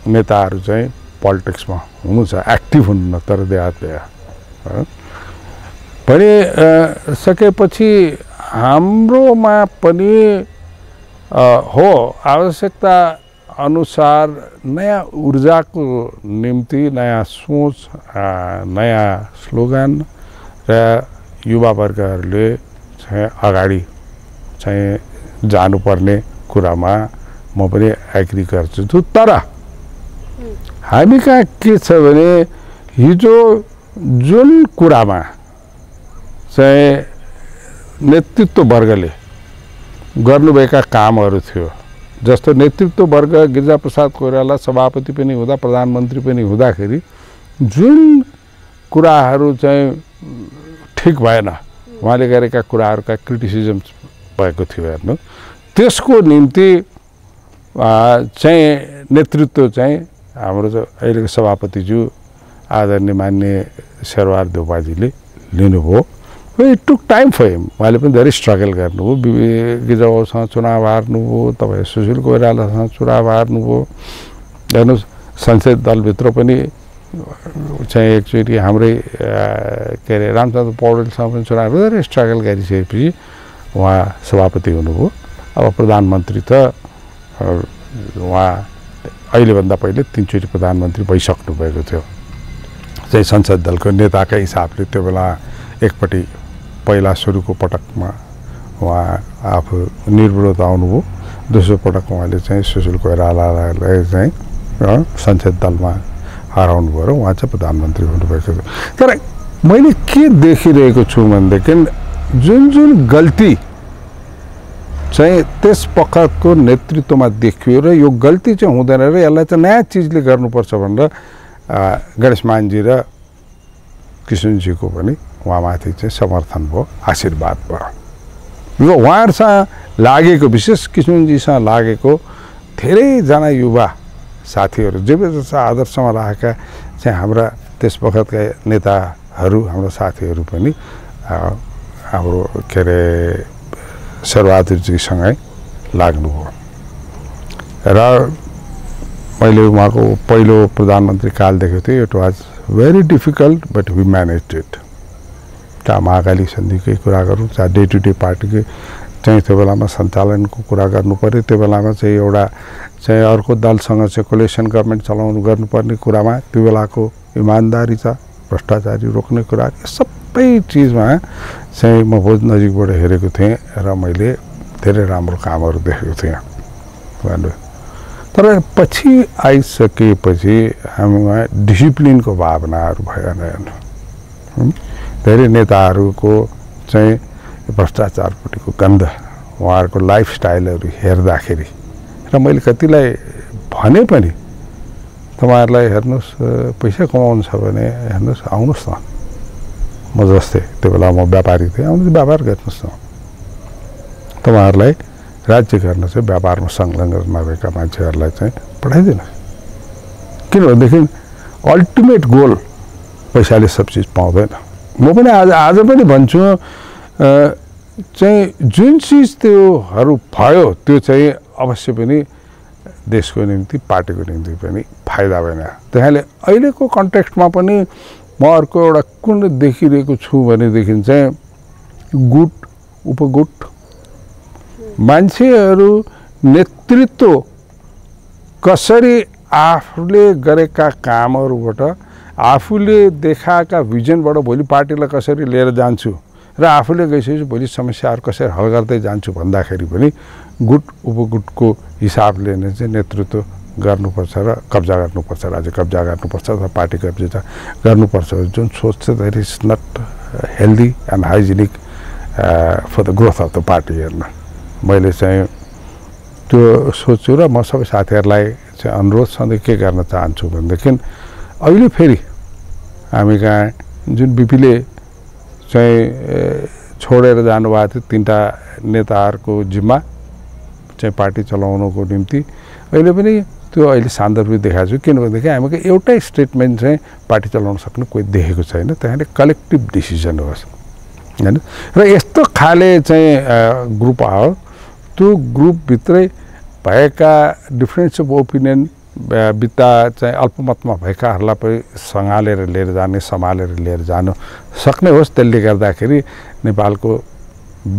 नेताहरू चाहिँ पोलिटिक्समा हुनु छ, एक्टिभ हुनु, तर देहात भने सकेपछि हाम्रोमा पनि हो आवश्यकता अनुसार नयाँ ऊर्जाको निम्ति नयाँ सोच, नयाँ स्लोगन र युवावर्गहरूले चाहिँ अगाडि चाहिँ जानुपर्ने कुरामा म पनि एग्री गर्छु। तर हामी कहाँ के छ भने हिजो जुन कुरामा चाहिँ नेतृत्व वर्गले गर्नुभएका कामहरू थियो, जस्तो नेतृत्व वर्ग गिरिजाप्रसाद कोइराला सभापति पनि हुँदा प्रधानमन्त्री पनि हुँदाखेरि जुन कुराहरू चाहिँ ठिक भएन, उहाँले गरेका कुराहरूका क्रिटिसिजम भएको थियो हेर्नु, त्यसको निम्ति चाहिँ नेतृत्व चाहिँ हाम्रो अहिलेको सभापतिज्यू आदरणीय मान्य शेरबहादुर देउपाजीले लिनुभयो it took time for him. उहाँले पनि धेरै स्ट्रगल गर्नुभयो। बिबी गिरिजासँग चुनाव हार्नुभयो, तपाईँ सुशील कोइरालासँग चुनाव हार्नुभयो। हेर्नुहोस् संसद दलभित्र पनि चाहिँ एकचोटि हाम्रै के अरे रामचन्द्र पौडेलसँग पनि चुनाव धेरै स्ट्रगल गरिसकेपछि उहाँ सभापति हुनुभयो। अब प्रधानमन्त्री त उहाँ अहिलेभन्दा पहिले 3 चोटि प्रधानमन्त्री भइसक्नु भएको थियो। चाहिँ संसद दलको नेताका हिसाबले त्यो बेला एकपट्टि पहिला सुरुको पटकमा उहाँ आफू निर्विरोध आउनुभयो, दोस्रो पटक उहाँले चाहिँ सुशील कोइरालालाई चाहिँ संसद दलमा हराउनु भयो र उहाँ चाहिँ प्रधानमन्त्री हुनुभएको थियो। तर मैले के देखिरहेको छु भनेदेखि जुन गल्ती चाहिँ त्यस पक्षको नेतृत्वमा देखियो र यो गल्ती चाहिँ हुँदैन र यसलाई चाहिँ नयाँ चिजले गर्नुपर्छ भनेर गणेश मानजी र कृष्णजीको पनि उहाँमाथि चाहिँ समर्थन भयो, आशीर्वाद भयो। यो उहाँहरूसँग लागेको, विशेष कृष्णजीसँग लागेको धेरैजना युवा साथीहरू जे जस्तो आदर्शमा राखेका चाहिँ हाम्रा त्यस वखतका नेताहरू, हाम्रा साथीहरू पनि हाम्रो के अरे शेरबहादुरजीसँगै लाग्नुभयो र मैले उहाँको पहिलो प्रधानमन्त्री काल देखेको थिएँ। It was very difficult but we managed it. चाहे महाकाली सन्धिकै कुरा गरौँ, चाहे डे टु डे पार्टीकै चाहिँ त्यो बेलामा सञ्चालनको कुरा गर्नु पऱ्यो, त्यो बेलामा चाहिँ एउटा चाहिँ अर्को दलसँग चाहिँ कोलिसन गभर्मेन्ट चलाउनु गर्नुपर्ने कुरामा त्यो बेलाको इमान्दारी छ, भ्रष्टाचारी रोक्ने कुरा, सबै चिजमा चाहिँ म बहुत नजिकबाट हेरेको थिएँ र मैले धेरै राम्रो कामहरू देखेको थिएँ भन्नु। तर पछि आइसकेपछि हामीमा डिसिप्लिनको भावनाहरू भएन। धेरै नेताहरूको चाहिँ भ्रष्टाचारपट्टिको गन्ध, उहाँहरूको लाइफस्टाइलहरू हेर्दाखेरि र मैले कतिलाई भने पनि तपाईँहरूलाई हेर्नुहोस् पैसा कमाउनु छ भने हेर्नुहोस् आउनुहोस् न, म जस्तै त्यो बेला म व्यापारी थिएँ, आउनुहोस् व्यापार गर्नुहोस् न। तपाईँहरूलाई राज्य गर्न चाहिँ व्यापारमा संलग्न नभएका मान्छेहरूलाई चाहिँ पठाइदिनु, किनभनेदेखि अल्टिमेट गोल पैसाले सब चिज पाउँदैन। म पनि आज पनि भन्छु चाहिँ जुन चिज त्योहरू भयो त्यो चाहिँ अवश्य पनि देशको निम्ति, पार्टीको निम्ति पनि फाइदा भएन। त्यसैले अहिलेको कन्टेक्स्टमा पनि म अर्को एउटा कुन देखिरहेको छु भनेदेखि चाहिँ गुट उपगुट मान्छेहरू नेतृत्व कसरी आफूले गरेका कामहरूबाट, आफूले देखाएका भिजनबाट भोलि पार्टीलाई कसरी लिएर जान्छु र आफूले गइसकेपछि भोलि समस्याहरू कसरी हल गर्दै जान्छु भन्दाखेरि पनि गुट उपगुटको हिसाबले नै चाहिँ नेतृत्व गर्नुपर्छ र कब्जा गर्नुपर्छ, राज्य कब्जा गर्नुपर्छ अथवा पार्टी कब्जा गर्नुपर्छ। जुन सोच छ that is not healthy and hygienic for the growth of the party. हेर्न मैले चाहिँ त्यो सोच्छु र म सबै साथीहरूलाई चाहिँ अनुरोध सधैँ के गर्न चाहन्छु भनेदेखि अहिले फेरि हामी कहाँ जुन बिपीले चाहिँ छोडेर जानुभएको थियो 3टा नेताहरूको जिम्मा चाहिँ पार्टी चलाउनुको निम्ति, अहिले पनि त्यो अहिले सान्दर्भिक देखाएको छु। किनभनेदेखि हामीको एउटै स्टेटमेन्ट चाहिँ पार्टी चलाउन सक्ने कोही देखेको छैन। त्यहाँले कलेक्टिभ डिसिजन होस् हैन। र यस्तो खाले चाहिँ ग्रुप आयो, त्यो ग्रुपभित्रै भएका डिफ्रेन्स अफ ओपिनियन बित्ता चाहिँ अल्पमतमा भएकाहरूलाई पनि सँगालेर लिएर जाने, सम्हालेर लिएर जानु सक्ने होस्। त्यसले गर्दाखेरि नेपालको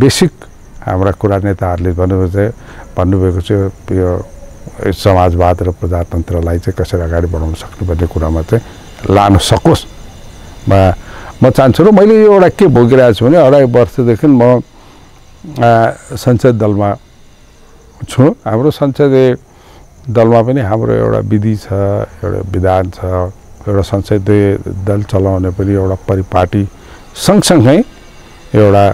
बेसिक हाम्रा कुरा नेताहरूले भन्नुभएको चाहिँ यो समाजवाद र प्रजातन्त्रलाई चाहिँ कसरी अगाडि बढाउन सक्नु भन्ने कुरामा चाहिँ लान सकोस् म चाहन्छु। र मैले यो एउटा के भोगिरहेको छु भने 2.5 वर्षदेखि म संसद दलमा छु। हाम्रो संसदीय दलमा पनि हाम्रो एउटा विधि छ, एउटा विधान छ, एउटा संसदीय दल चलाउने पनि एउटा परिपाटी सँगसँगै एउटा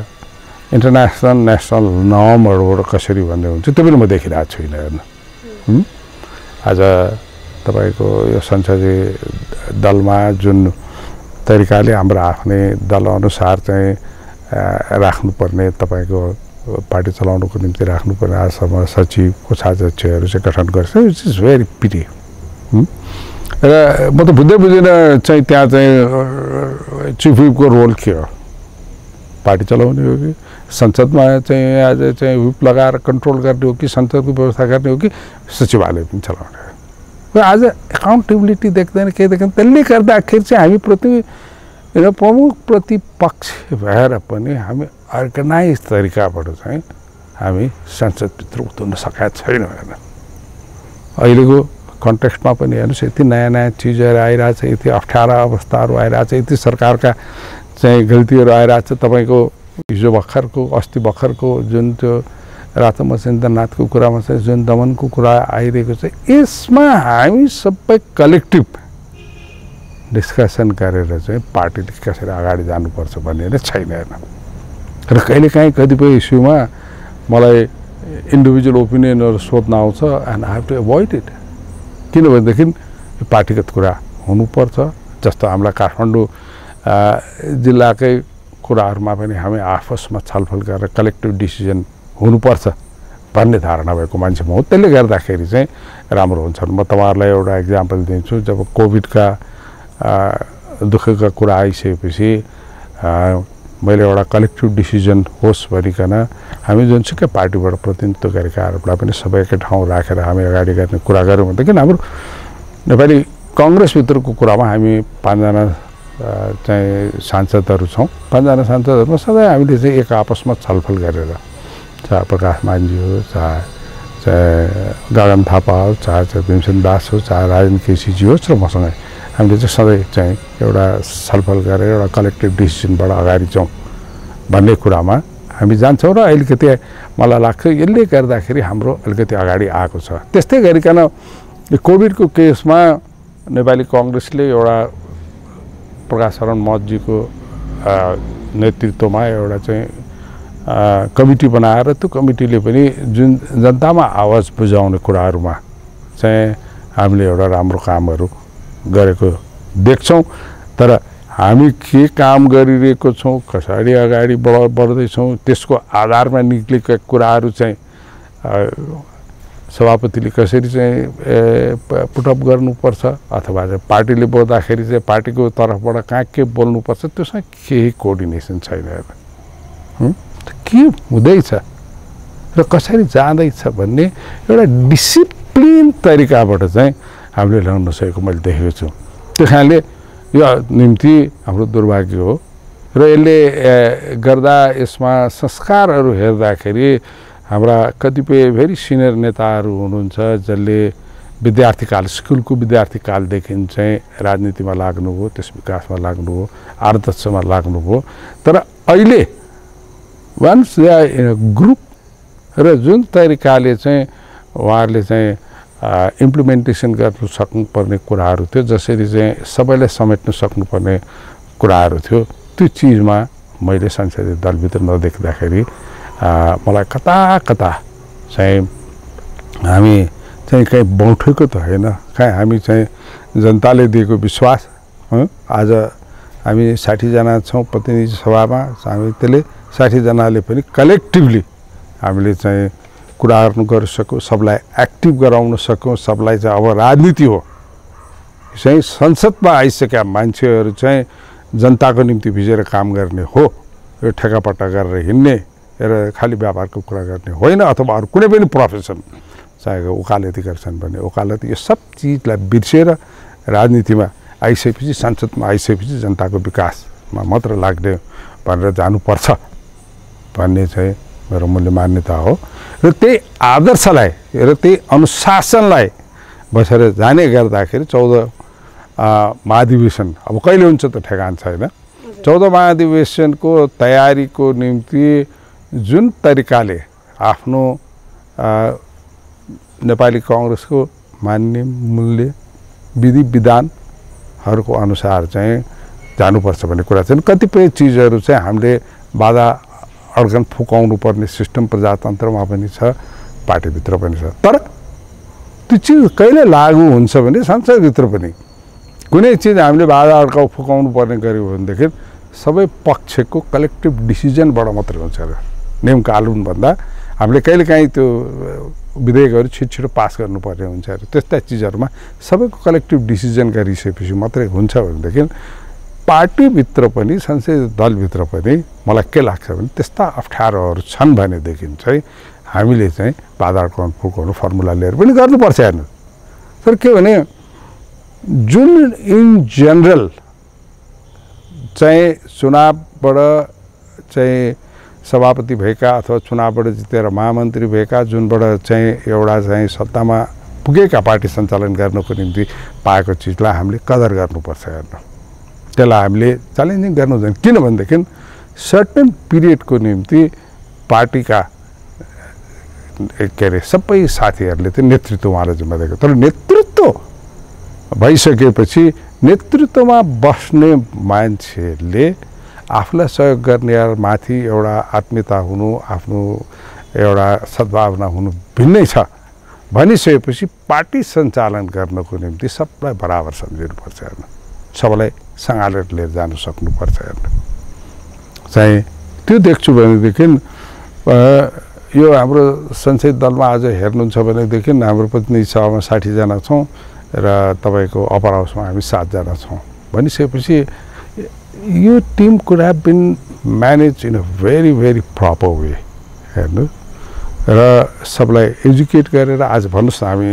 इन्टरनेसनल नेसनल नर्महरूबाट कसरी भन्ने हुन्छ त्यो पनि म देखिरहेको छुइनँ। हेर्नु आज तपाईँको यो संसदीय दलमा जुन तरिकाले हाम्रो आफ्नै दलअनुसार चाहिँ राख्नुपर्ने, तपाईँको पार्टी चलाउनुको निम्ति राख्नुपर्ने आजसम्म सचिव कोषाध्यक्षहरू चाहिँ गठन गर्छ, इट्स इज भेरी पिटी। र म त बुझ्दैन चाहिँ त्यहाँ चाहिँ चिफ विपको रोल के हो पार्टी चलाउने हो कि संसदमा चाहिँ आज चाहिँ व्हिप लगाएर कन्ट्रोल गर्ने हो कि संसदको व्यवस्था गर्ने हो कि सचिवालय पनि चलाउने हो। आज एकाउन्टेबिलिटी देख्दैन केही देख्दैन। त्यसले गर्दाखेरि चाहिँ हामी प्रमुख प्रतिपक्ष भएर पनि हामी अर्गनाइज तरिकाबाट चाहिँ हामी संसदभित्र उत्रिन सकेका छैनौँ। हेर्न अहिलेको कन्टेक्स्टमा पनि हेर्नुहोस्, यति नयाँ नयाँ चिजहरू आइरहेछ, यति अप्ठ्यारा अवस्थाहरू आइरहेछ, यति सरकारका चाहिँ गल्तीहरू आइरहेछ। तपाईँको हिजो भर्खरको अस्ति भर्खरको जुन त्यो रातो महेन्द्रनाथको कुरामा चाहिँ जुन दमनको कुरा आइरहेको छ, यसमा हामी सबै कलेक्टिभ डिस्कसन गरेर चाहिँ पार्टीले कसरी अगाडि जानुपर्छ भन्ने नै छैन। हेर्न र कहिलेकाहीँ कतिपय इस्युमा मलाई इन्डिभिजुअल ओपिनियनहरू सोध्न आउँछ and I have to avoid it. किनभनेदेखि पार्टीगत कुरा हुनुपर्छ। जस्तो हामीलाई काठमाडौँ जिल्लाकै कुराहरूमा पनि हामी आपसमा छलफल गरेर कलेक्टिभ डिसिजन हुनुपर्छ भन्ने धारणा भएको मान्छे म हो। त्यसले गर्दाखेरि चाहिँ राम्रो हुन्छ। म तपाईँहरूलाई एउटा इक्जाम्पल दिन्छु। जब कोभिडका दुःखका कुरा आइसकेपछि मैले एउटा कलेक्टिभ डिसिजन होस् भनिकन हामी जुनसुकै पार्टीबाट प्रतिनिधित्व गरेकाहरूलाई पनि सबै एकै ठाउँ राखेर हामी अगाडि गर्ने कुरा गऱ्यौँ भनेदेखि हाम्रो नेपाली कङ्ग्रेसभित्रको कुरामा हामी 5 जना चाहिँ सांसदहरू छौँ। 5 जना सांसदहरूमा सधैँ हामीले चाहिँ एक आपसमा छलफल गरेर, चाहे प्रकाश मानजी हो, चाहे गगन थापा हो, चाहे भीमसेन दास हो, चाहे राजन केसीजी होस् र मसँगै हामीले चाहिँ सधैँ चाहिँ एउटा छलफल गरेर एउटा कलेक्टिभ डिसिजनबाट अगाडि जाउँ भन्ने कुरामा हामी जान्छौँ। र अलिकति मलाई लाग्छ यसले गर्दाखेरि हाम्रो अलिकति अगाडि आएको छ। त्यस्तै गरिकन कोभिडको केसमा नेपाली कङ्ग्रेसले एउटा प्रकाश शरण महतजीको नेतृत्वमा एउटा चाहिँ कमिटी बनाएर त्यो कमिटीले पनि जुन जनतामा आवाज बुझाउने कुराहरूमा चाहिँ हामीले एउटा राम्रो कामहरू गरेको देख्छौँ। तर हामी के काम गरिरहेको छौँ, कसरी अगाडि बढ्दैछौँ, त्यसको आधारमा निक्लेका कुराहरू चाहिँ सभापतिले कसरी चाहिँ पुटअप गर्नुपर्छ अथवा चाहिँ पार्टीले बोल्दाखेरि चाहिँ पार्टीको तर्फबाट कहाँ के बोल्नुपर्छ, त्योसँग केही कोअर्डिनेसन छैन। के हुँदैछ र कसरी जाँदैछ भन्ने एउटा डिसिप्लिन तरिकाबाट चाहिँ हामीले ल्याउन नसकेको मैले देखेको छु। त्यो कारणले यो निम्ति हाम्रो दुर्भाग्य हो र यसले गर्दा यसमा संस्कारहरू हेर्दाखेरि हाम्रा कतिपय भेरी सिनियर नेताहरू हुनुहुन्छ जसले विद्यार्थीकाल स्कुलको विद्यार्थीकालदेखि चाहिँ राजनीतिमा लाग्नुभयो, त्यस विकासमा लाग्नुभयो, आदर्शमा लाग्नुभयो। तर अहिले once they are in a group र जुन तरिकाले चाहिँ उहाँहरूले चाहिँ इम्प्लिमेन्टेसन गर्नु सक्नुपर्ने कुराहरू थियो, जसरी चाहिँ सबैलाई समेट्न सक्नुपर्ने कुराहरू थियो, त्यो चिजमा मैले संसदीय दलभित्र नदेख्दाखेरि मलाई कता कता चाहिँ हामी चाहिँ कहीँ बौठेको त होइन, कहीँ हामी चाहिँ जनताले दिएको विश्वास। आज हामी 60 जना छौँ प्रतिनिधि सभामा, हामी त्यसले 60 जनाले पनि कलेक्टिभली हामीले चाहिँ कुराहरू गर्न सक्यौँ, सबलाई एक्टिभ गराउन सक्यौँ। सबलाई चाहिँ अब राजनीति हो चाहिँ संसदमा आइसकेका मान्छेहरू चाहिँ जनताको निम्ति भिजेर काम गर्ने हो, यो ठेकापट्टा गरेर हिँड्ने र खालि व्यापारको कुरा गर्ने होइन, अथवा अरू कुनै पनि प्रोफेसन चाहे वकालती गर्छन् भने वकालती, यो सब चिजलाई बिर्सेर राजनीतिमा आइसकेपछि संसदमा आइसकेपछि जनताको विकासमा मात्र लाग्ने भनेर जानुपर्छ भन्ने चाहिँ मेरो मूल्य मान्यता हो। र त्यही आदर्शलाई र त्यही अनुशासनलाई बसेर जाने गर्दाखेरि 14 महाधिवेशन अब कहिले हुन्छ त ठेगान छैन। 14 महाधिवेशनको तयारीको निम्ति जुन तरिकाले आफ्नो नेपाली कङ्ग्रेसको मान्य मूल्य विधि विधानहरूको अनुसार चाहिँ जानुपर्छ भन्ने कुरा चाहिँ कतिपय चिजहरू चाहिँ हामीले बाधा अड्कन फुकाउनु पर्ने सिस्टम प्रजातन्त्रमा पनि छ, पार्टीभित्र पनि छ। तर त्यो चिज कहिले लागू हुन्छ भने संसदभित्र पनि कुनै चिज हामीले बाधा अड्काउ फुकाउनु पर्ने गऱ्यो भनेदेखि सबै पक्षको कलेक्टिभ डिसिजनबाट मात्रै हुन्छ। नियम कानुनभन्दा हामीले कहिलेकाहीँ त्यो विधेयकहरू छिटो पास गर्नुपर्ने हुन्छ। त्यस्ता चिजहरूमा सबैको कलेक्टिभ डिसिजन गरिसकेपछि मात्रै हुन्छ भनेदेखि पार्टीभित्र पनि संसदीय दलभित्र पनि मलाई के लाग्छ भने त्यस्ता अप्ठ्यारोहरू छन् भनेदेखि चाहिँ हामीले चाहिँ बाधाक्रम फुकाउनु फर्मुला लिएर पनि गर्नुपर्छ हेर्नु। तर के भने जुन इन जेनरल चाहिँ चुनावबाट चाहिँ सभापति भएका अथवा चुनावबाट जितेर महामन्त्री भएका जुनबाट चाहिँ एउटा चाहिँ सत्तामा पुगेका पार्टी सञ्चालन गर्नको निम्ति पाएको चिजलाई हामीले कदर गर्नुपर्छ हेर्नु। त्यसलाई हामीले च्यालेन्जिङ गर्नु हुँदैन किनभनेदेखि सर्टेन पिरियडको निम्ति पार्टीका के अरे सबै साथीहरूले चाहिँ नेतृत्व उहाँलाई जिम्मा दिएको तर नेतृत्व भइसकेपछि नेतृत्वमा बस्ने मान्छेले आफूलाई सहयोग गर्नेमाथि एउटा आत्मीयता हुनु आफ्नो एउटा सद्भावना हुनु भिन्नै छ भनिसकेपछि पार्टी सञ्चालन गर्नको निम्ति सबलाई बराबर सम्झिनुपर्छ हेर्नु। सबैलाई सँगालेर लिएर जानु सक्नुपर्छ हेर्नु। चाहिँ त्यो देख्छु भनेदेखि यो हाम्रो संसदीय दलमा आज हेर्नुहुन्छ भनेदेखि हाम्रो प्रतिनिधि सभामा 60 जना छौँ र तपाईँको अप्पर हाउसमा हामी 7 जना छौँ भनिसकेपछि यो team could have been manage in a very very proper way हेर्नु र सबलाई एजुकेट गरेर आज भन्नुहोस् न हामी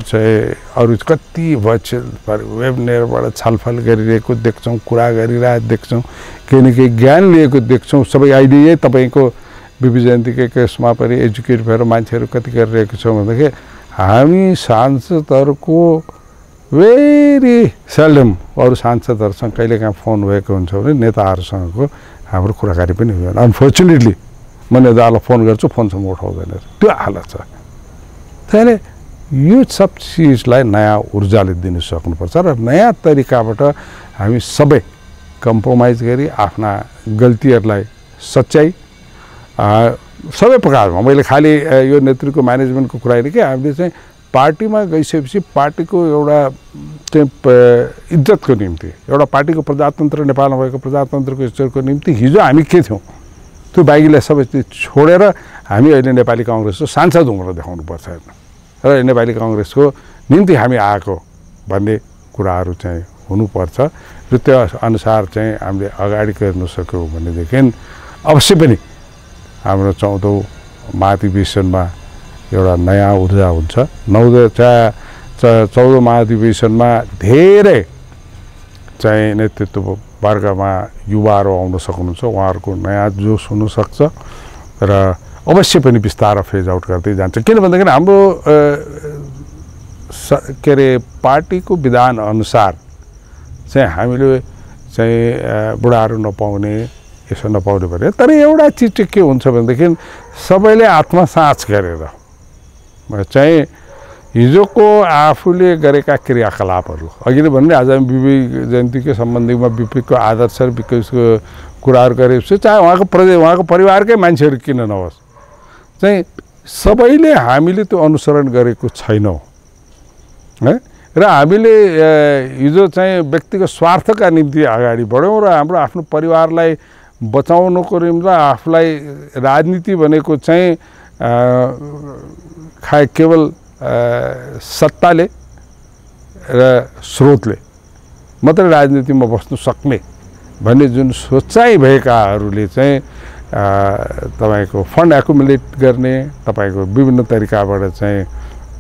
चाहिँ अरू कति भर्चुअल वेबनेरबाट छलफल गरिरहेको देख्छौँ कुरा गरिरहेको देख्छौँ केही न केही ज्ञान लिएको देख्छौँ सबै आइडिया तपाईँको बिपी जयन्तीकै केसमा पनि एजुकेट भएर मान्छेहरू कति गरिरहेको छौँ भनेदेखि हामी सांसदहरूको भेरी सेल्डम अरू सांसदहरूसँग कहिलेकाहीँ फोन भएको हुन्छ भने नेताहरूसँगको हाम्रो कुराकानी पनि हुँदैन। अनफर्चुनेटली म नेताहरूलाई फोन गर्छु फोनसम्म उठाउँदैन त्यो हालत छ। त्यसैले यो सब चिजलाई नयाँ ऊर्जाले दिन सक्नुपर्छ र नयाँ तरिकाबाट हामी सबै कम्प्रोमाइज गरी आफ्ना गल्तीहरूलाई सच्याइ सबै प्रकारमा मैले खालि यो नेतृत्वको म्यानेजमेन्टको कुरा होइन कि हामीले चाहिँ पार्टीमा गइसकेपछि पार्टीको एउटा चाहिँ इज्जतको निम्ति एउटा पार्टीको प्रजातन्त्र नेपालमा भएको प्रजातन्त्रको इज्जतको निम्ति हिजो हामी के थियौँ त्यो बाइकीलाई सबै छोडेर हामी अहिले नेपाली काङ्ग्रेसको सांसद हुन देखाउनुपर्छ र नेपाली काङ्ग्रेसको निम्ति हामी आएको भन्ने कुराहरू चाहिँ हुनुपर्छ र त्यो अनुसार चाहिँ हामीले अगाडि गर्न सक्यौँ भनेदेखि अवश्य पनि हाम्रो 14औं महाधिवेशनमा एउटा नयाँ ऊर्जा हुन्छ। 14औं महाधिवेशनमा धेरै चाहिँ नेतृत्व वर्गमा युवाहरू आउन सक्नुहुन्छ उहाँहरूको नयाँ जोस हुनसक्छ र अवश्य पनि बिस्तारै फेज आउट गर्दै जान्छ किनभनेदेखि हाम्रो के अरे पार्टीको विधान अनुसार चाहिँ हामीले चाहिँ बुढाहरू नपाउने यसो नपाउने भने तर एउटा चिज चाहिँ के हुन्छ भनेदेखि सबैले आत्मसाच गरेर चाहिँ हिजोको आफूले गरेका क्रियाकलापहरू अघि नै भन्ने आज हामी बिपी जयन्तीको सम्बन्धमा बिपीको आदर्श र विकासको कुराहरू गरेपछि चाहे उहाँको परिवारकै मान्छेहरू किन नहोस् चाहिँ सबैले हामीले त्यो अनुसरण गरेको छैनौँ है र हामीले हिजो चाहिँ व्यक्तिगत स्वार्थका निम्ति अगाडि बढ्यौँ र हाम्रो आफ्नो परिवारलाई बचाउनको निम्ति आफूलाई राजनीति भनेको चाहिँ केवल सत्ताले र स्रोतले मात्रै राजनीतिमा बस्नु सक्ने भन्ने जुन सोचाइ भएकाहरूले चाहिँ तपाईँको फन्ड एकुमुलेट गर्ने तपाईँको विभिन्न तरिकाबाट चाहिँ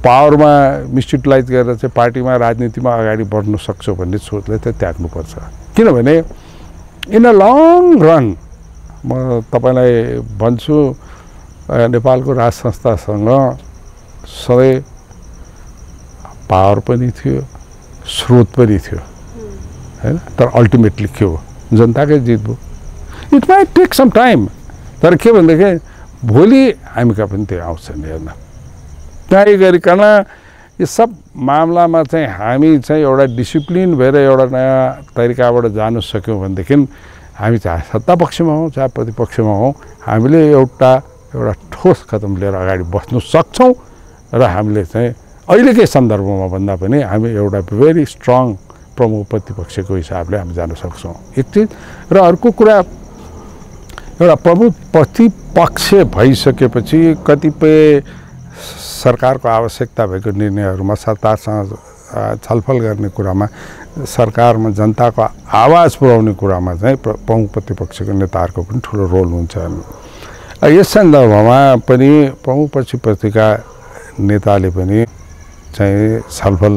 पावरमा मिसयुटिलाइज गरेर चाहिँ पार्टीमा राजनीतिमा अगाडि बढ्न सक्छ भन्ने सोचलाई चाहिँ त्याग्नुपर्छ किनभने इन अ लङ रन म तपाईँलाई भन्छु नेपालको राज संस्थासँग सधैँ पावर पनि थियो स्रोत पनि थियो हैन तर अल्टिमेटली के हो जनताकै जित भयो। It might take some time तर के भनेदेखि भोलि हामीका पनि त्यो आउँछ नि हेर्न त्यही गरिकन यो सब मामलामा चाहिँ हामी चाहिँ एउटा डिसिप्लिन भएर एउटा नयाँ तरिकाबाट जानु सक्यौँ भनेदेखि हामी चाहे सत्ता पक्षमा हौँ चाहे प्रतिपक्षमा हौँ हामीले एउटा ठोस कदम लिएर अगाडि बस्नु सक्छौँ र हामीले चाहिँ अहिलेकै सन्दर्भमा भन्दा पनि हामी एउटा भेरी स्ट्रङ प्रमुख प्रतिपक्षको हिसाबले हामी जान सक्छौँ एक चिज र अर्को कुरा एउटा प्रमुख प्रतिपक्ष भइसकेपछि कतिपय सरकारको आवश्यकता भएको निर्णयहरूमा सरकारसँग छलफल गर्ने कुरामा सरकारमा जनताको आवाज पुर्याउने कुरामा चाहिँ प्रमुख प्रतिपक्षको नेताहरूको पनि ठुलो रोल हुन्छ। यस सन्दर्भमा पनि प्रमुख प्रतिपक्षका नेताले पनि चाहिँ छलफल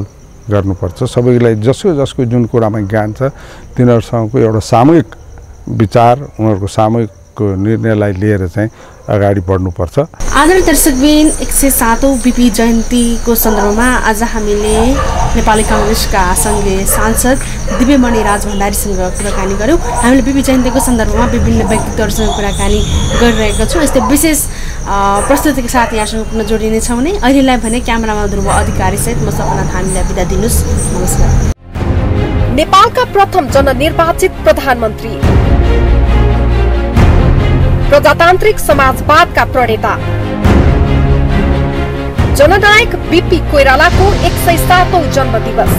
गर्नुपर्छ। सबैलाई जसको जुन कुरामा ज्ञान छ तिनीहरूसँगको एउटा सामूहिक विचार उनीहरूको सामूहिक निर्णयलाई लिएर चाहिँ अगाडि बढ्नुपर्छ। आदरणीय दर्शकबिन 107औं बिपी जयन्तीको सन्दर्भमा आज हामीले नेपाली काङ्ग्रेसका सङ्घीय सांसद दिव्यमणि राज भण्डारीसँग कुराकानी गऱ्यौँ। हामीले बिपी जयन्तीको सन्दर्भमा विभिन्न व्यक्तित्वहरूसँग कुराकानी गरिरहेका छौँ। यस्तै विशेष प्रस्तुतिको साथ यहाँसँग पुनः जोडिनेछौँ भने अहिलेलाई भने क्यामेरामा ध्रुव अधिकारीसहित म सपना थामीलाई बिदा दिनुहोस्। नमस्कार। नेपालका प्रथम जननिर्वाचित प्रधानमन्त्री, प्रजातान्त्रिक समाजवादका प्रणेता, जननायक बीपी कोइरालाको 107औं जन्मदिवस।